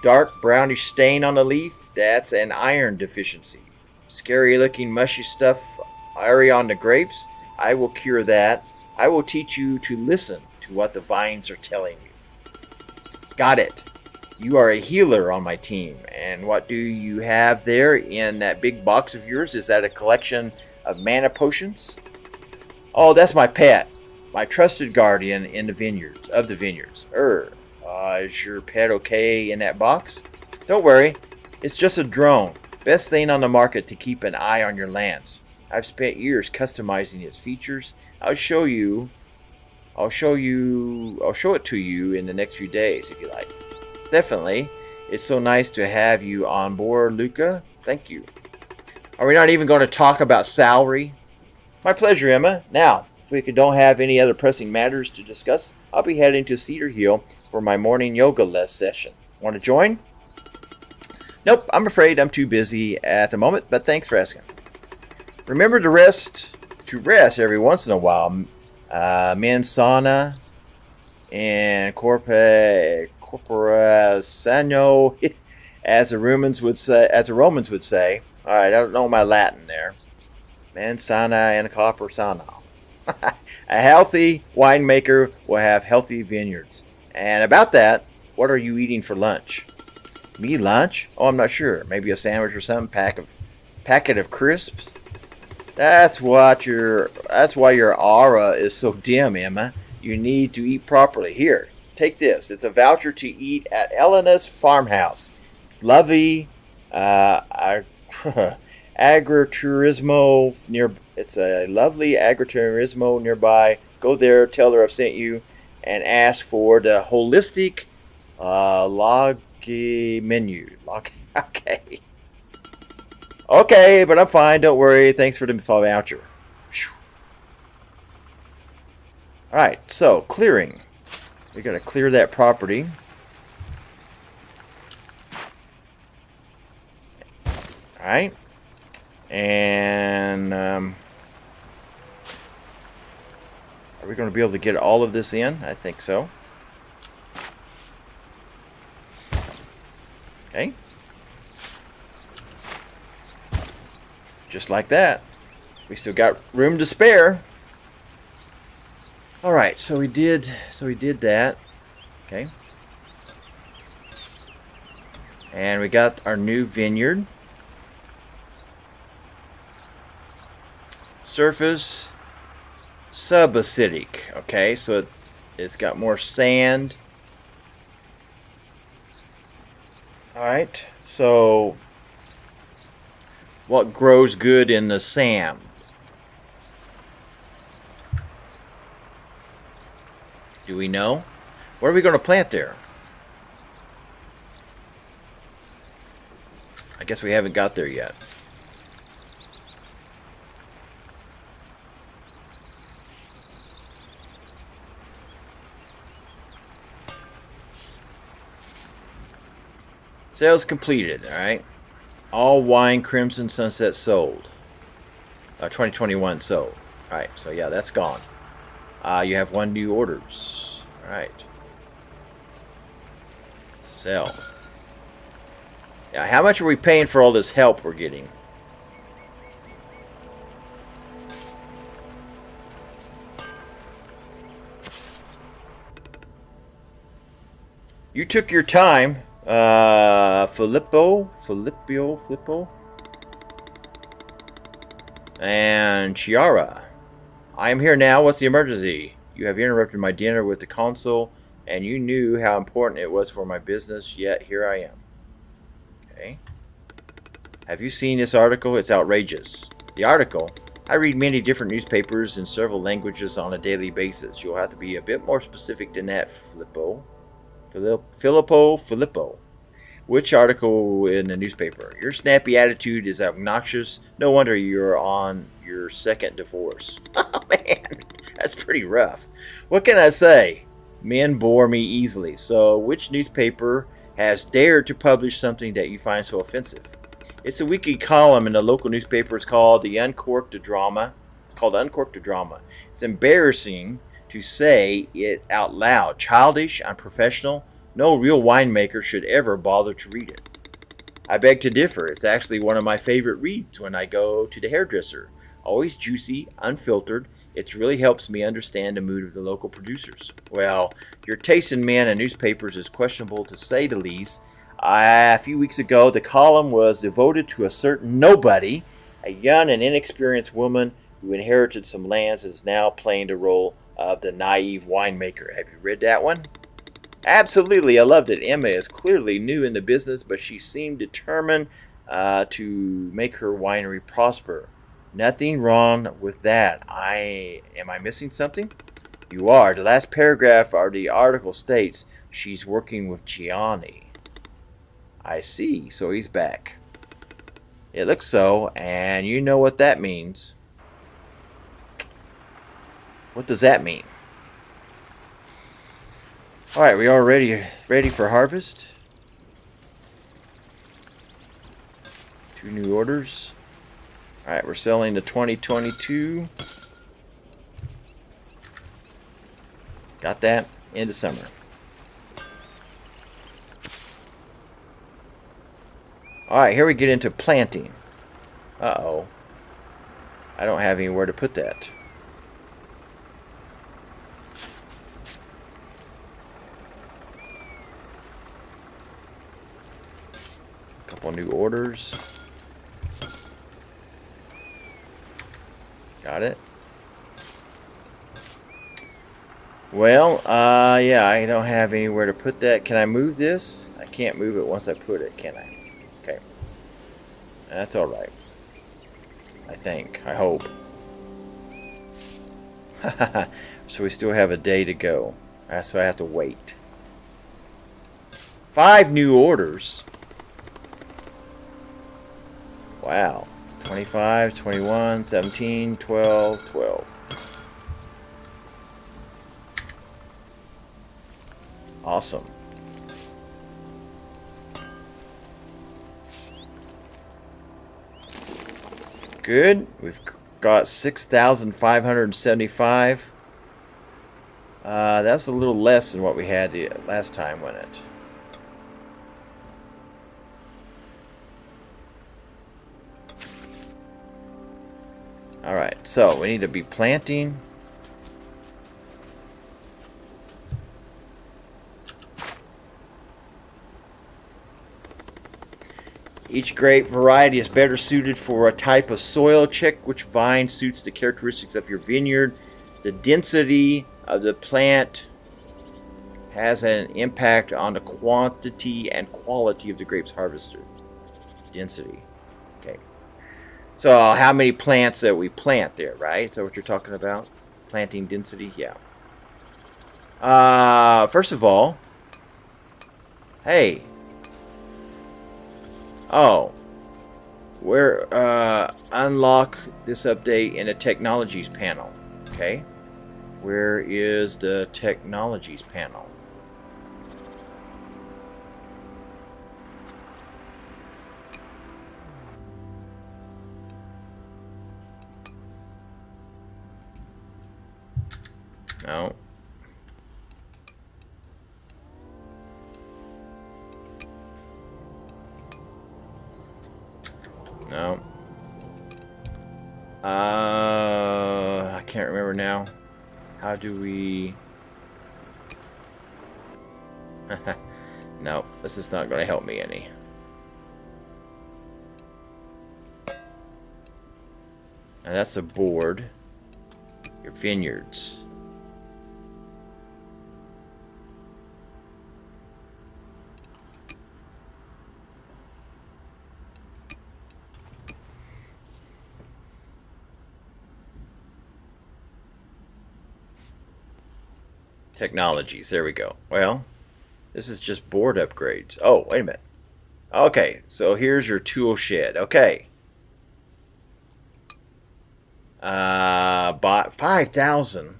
Dark brownish stain on the leaf, that's an iron deficiency. Scary looking mushy stuff airy on the grapes, I will cure that. I will teach you to listen to what the vines are telling you. Got it. You are a healer on my team. And what do you have there in that big box of yours? Is that a collection of mana potions? Oh, that's my pet. My trusted guardian in the vineyards. Is your pet okay in that box? Don't worry. It's just a drone. Best thing on the market to keep an eye on your lands. I've spent years customizing its features. I'll show it to you in the next few days if you like. Definitely. It's so nice to have you on board, Luca. Thank you. Are we not even going to talk about salary? My pleasure, Emma. Now, if we don't have any other pressing matters to discuss, I'll be heading to Cedar Hill for my morning yoga session. Want to join? Nope, I'm afraid I'm too busy at the moment, but thanks for asking. Remember to rest every once in a while. Mens sana and corpora sano, as the Romans would say. All right, I don't know my Latin there. Mens sana and corpora sano. A healthy winemaker will have healthy vineyards. And about that, what are you eating for lunch? Me lunch? Oh, I'm not sure. Maybe a sandwich or something. Packet of crisps. That's why your aura is so dim, Emma. You need to eat properly. Here, take this. It's a voucher to eat at Elena's farmhouse. It's lovely. Agriturismo near. It's a lovely agriturismo nearby. Go there. Tell her I've sent you, and ask for the holistic loggy menu. Okay. Okay, but I'm fine. Don't worry. Thanks for the voucher. All right. So clearing. We got to clear that property. All right. And are we going to be able to get all of this in? I think so. Okay. Just like that. We still got room to spare. All right, so we did that. Okay. And we got our new vineyard. Surface subacidic. Okay, so It's got more sand. Alright, so what grows good in the sand? Do we know? What are we going to plant there? I guess we haven't got there yet. Sales completed, alright. All wine Crimson Sunset sold. 2021 sold. Alright, so yeah, that's gone. You have 1 new orders. Alright. Sell. Yeah, how much are we paying for all this help we're getting? You took your time. Filippo, and Chiara. I am here now. What's the emergency? You have interrupted my dinner with the consul, and you knew how important it was for my business, yet here I am. Okay. Have you seen this article? It's outrageous. The article? I read many different newspapers in several languages on a daily basis. You'll have to be a bit more specific than that, Filippo. Filippo. Which article in the newspaper? Your snappy attitude is obnoxious. No wonder you're on your 2nd divorce. Oh man, that's pretty rough. What can I say? Men bore me easily. So which newspaper has dared to publish something that you find so offensive? It's a weekly column in the local newspaper. It's called the Uncorked Drama. It's called Uncorked Drama. It's embarrassing to say it out loud. Childish, unprofessional. No real winemaker should ever bother to read it. I beg to differ. It's actually one of my favorite reads when I go to the hairdresser. Always juicy, unfiltered. It really helps me understand the mood of the local producers. Well, your taste in men and newspapers is questionable to say the least. A few weeks ago, the column was devoted to a certain nobody, a young and inexperienced woman who inherited some lands and is now playing the role of the naive winemaker. Have you read that one? Absolutely, I loved it. Emma is clearly new in the business, but she seemed determined to make her winery prosper. Nothing wrong with that. Am I missing something? You are. The last paragraph of the article states she's working with Gianni. I see. So he's back. It looks so, and you know what that means. What does that mean? Alright, we are ready for harvest. 2 new orders. Alright, we're selling the 2022. Got that into summer. Alright, here we get into planting. Uh-oh. I don't have anywhere to put that. Couple new orders. Got it. Well, yeah, I don't have anywhere to put that. Can I move this? I can't move it once I put it, can I? Okay. That's alright. I think. I hope. So we still have a day to go. So I have to wait. 5 new orders. Wow. 25, 21, 17, 12, 12. Awesome. Good. We've got 6,575. That's a little less than what we had the last time, wasn't it? Alright, so we need to be planting. Each grape variety is better suited for a type of soil. Check which vine suits the characteristics of your vineyard. The density of the plant has an impact on the quantity and quality of the grapes harvested. Density. Okay. So how many plants that we plant there, right? Is that what you're talking about? Planting density? Yeah. First of all, hey. Oh. We're, unlock this update in the technologies panel. Okay. Where is the technologies panel? No. No. I can't remember now. How do we... No, this is not going to help me any. And that's the board. Your vineyards. Technologies. There we go. Well, this is just board upgrades. Oh, wait a minute. Okay, so here's your tool shed. Okay. Bought 5,000.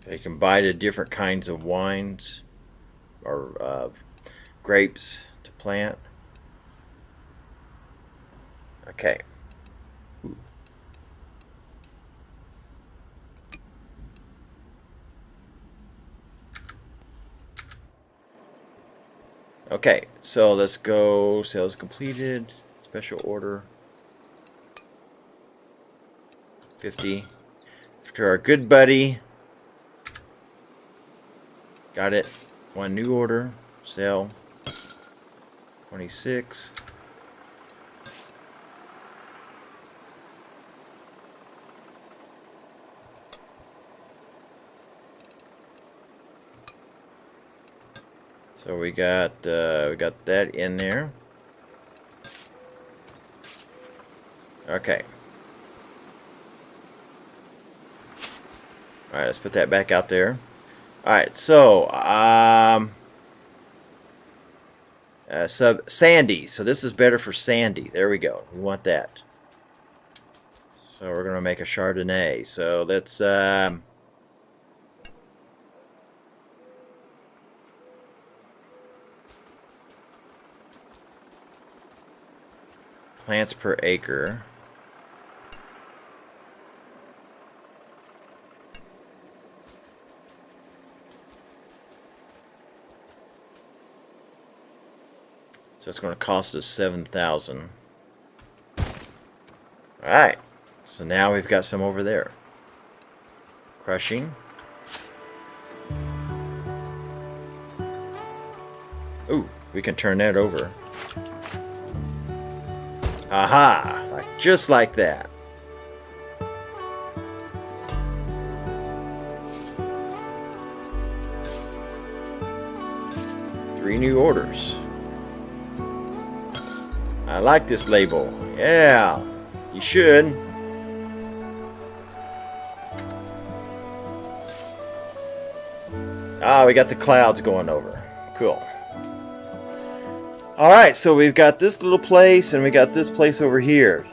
You can buy the different kinds of wines or grapes to plant. Okay. Ooh. Okay, so let's go. Sales completed. Special order. 50. To our good buddy. Got it. One new order. Sell. 26. So we got that in there. Okay. All right, let's put that back out there. All right, so Sandy. So this is better for Sandy. There we go. We want that. So we're gonna make a Chardonnay. So let's plants per acre. So it's going to cost us 7,000. All right. So now we've got some over there. Crushing. Ooh, we can turn that over. Aha! Just like that. Three new orders. I like this label. Yeah, you should. Ah, we got the clouds going over. Cool. Alright, so we've got this little place and we got this place over here.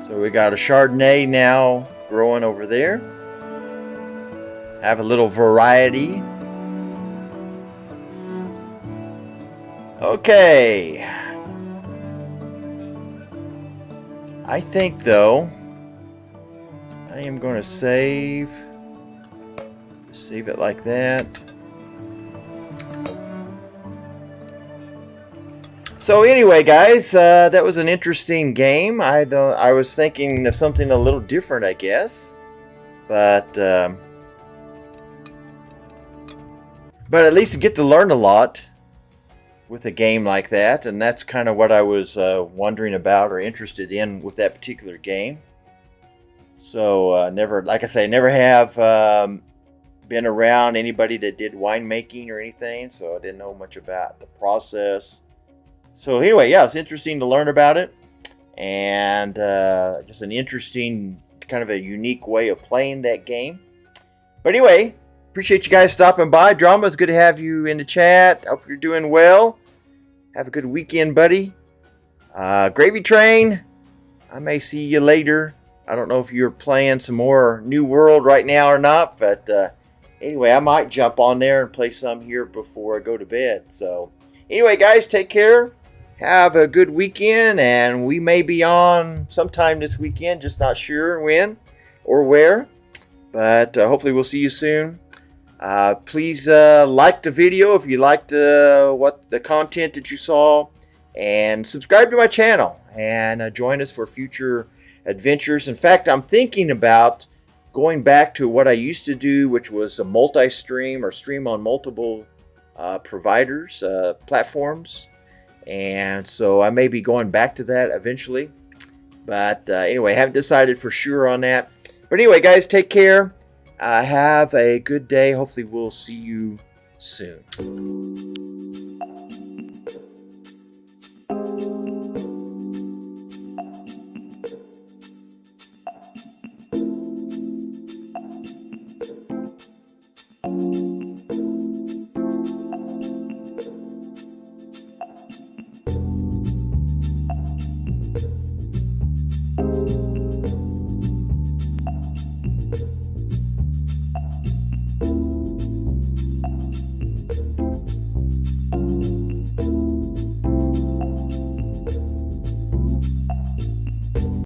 So we got a Chardonnay now growing over there. Have a little variety. Okay. I think, though, I am going to save it like that. So anyway, guys, that was an interesting game. I was thinking of something a little different, I guess, but at least you get to learn a lot. with a game like that, and that's kind of what I was wondering about or interested in with that particular game. So never, like I say, never have been around anybody that did winemaking or anything, so I didn't know much about the process. So anyway, yeah, it's interesting to learn about it, and just an interesting, kind of a unique way of playing that game. But anyway, appreciate you guys stopping by. Drama, it's good to have you in the chat. Hope you're doing well. Have a good weekend, buddy. Gravy Train, I may see you later. I don't know if you're playing some more New World right now or not, but anyway, I might jump on there and play some here before I go to bed. So anyway, guys, take care. Have a good weekend, and we may be on sometime this weekend, just not sure when or where, but hopefully we'll see you soon. Please like the video if you liked what the content that you saw, and subscribe to my channel, and join us for future adventures. In fact, I'm thinking about going back to what I used to do, which was a multi-stream or stream on multiple providers, platforms, and so I may be going back to that eventually. But anyway, haven't decided for sure on that. But anyway, guys, take care. Have a good day. Hopefully we'll see you soon.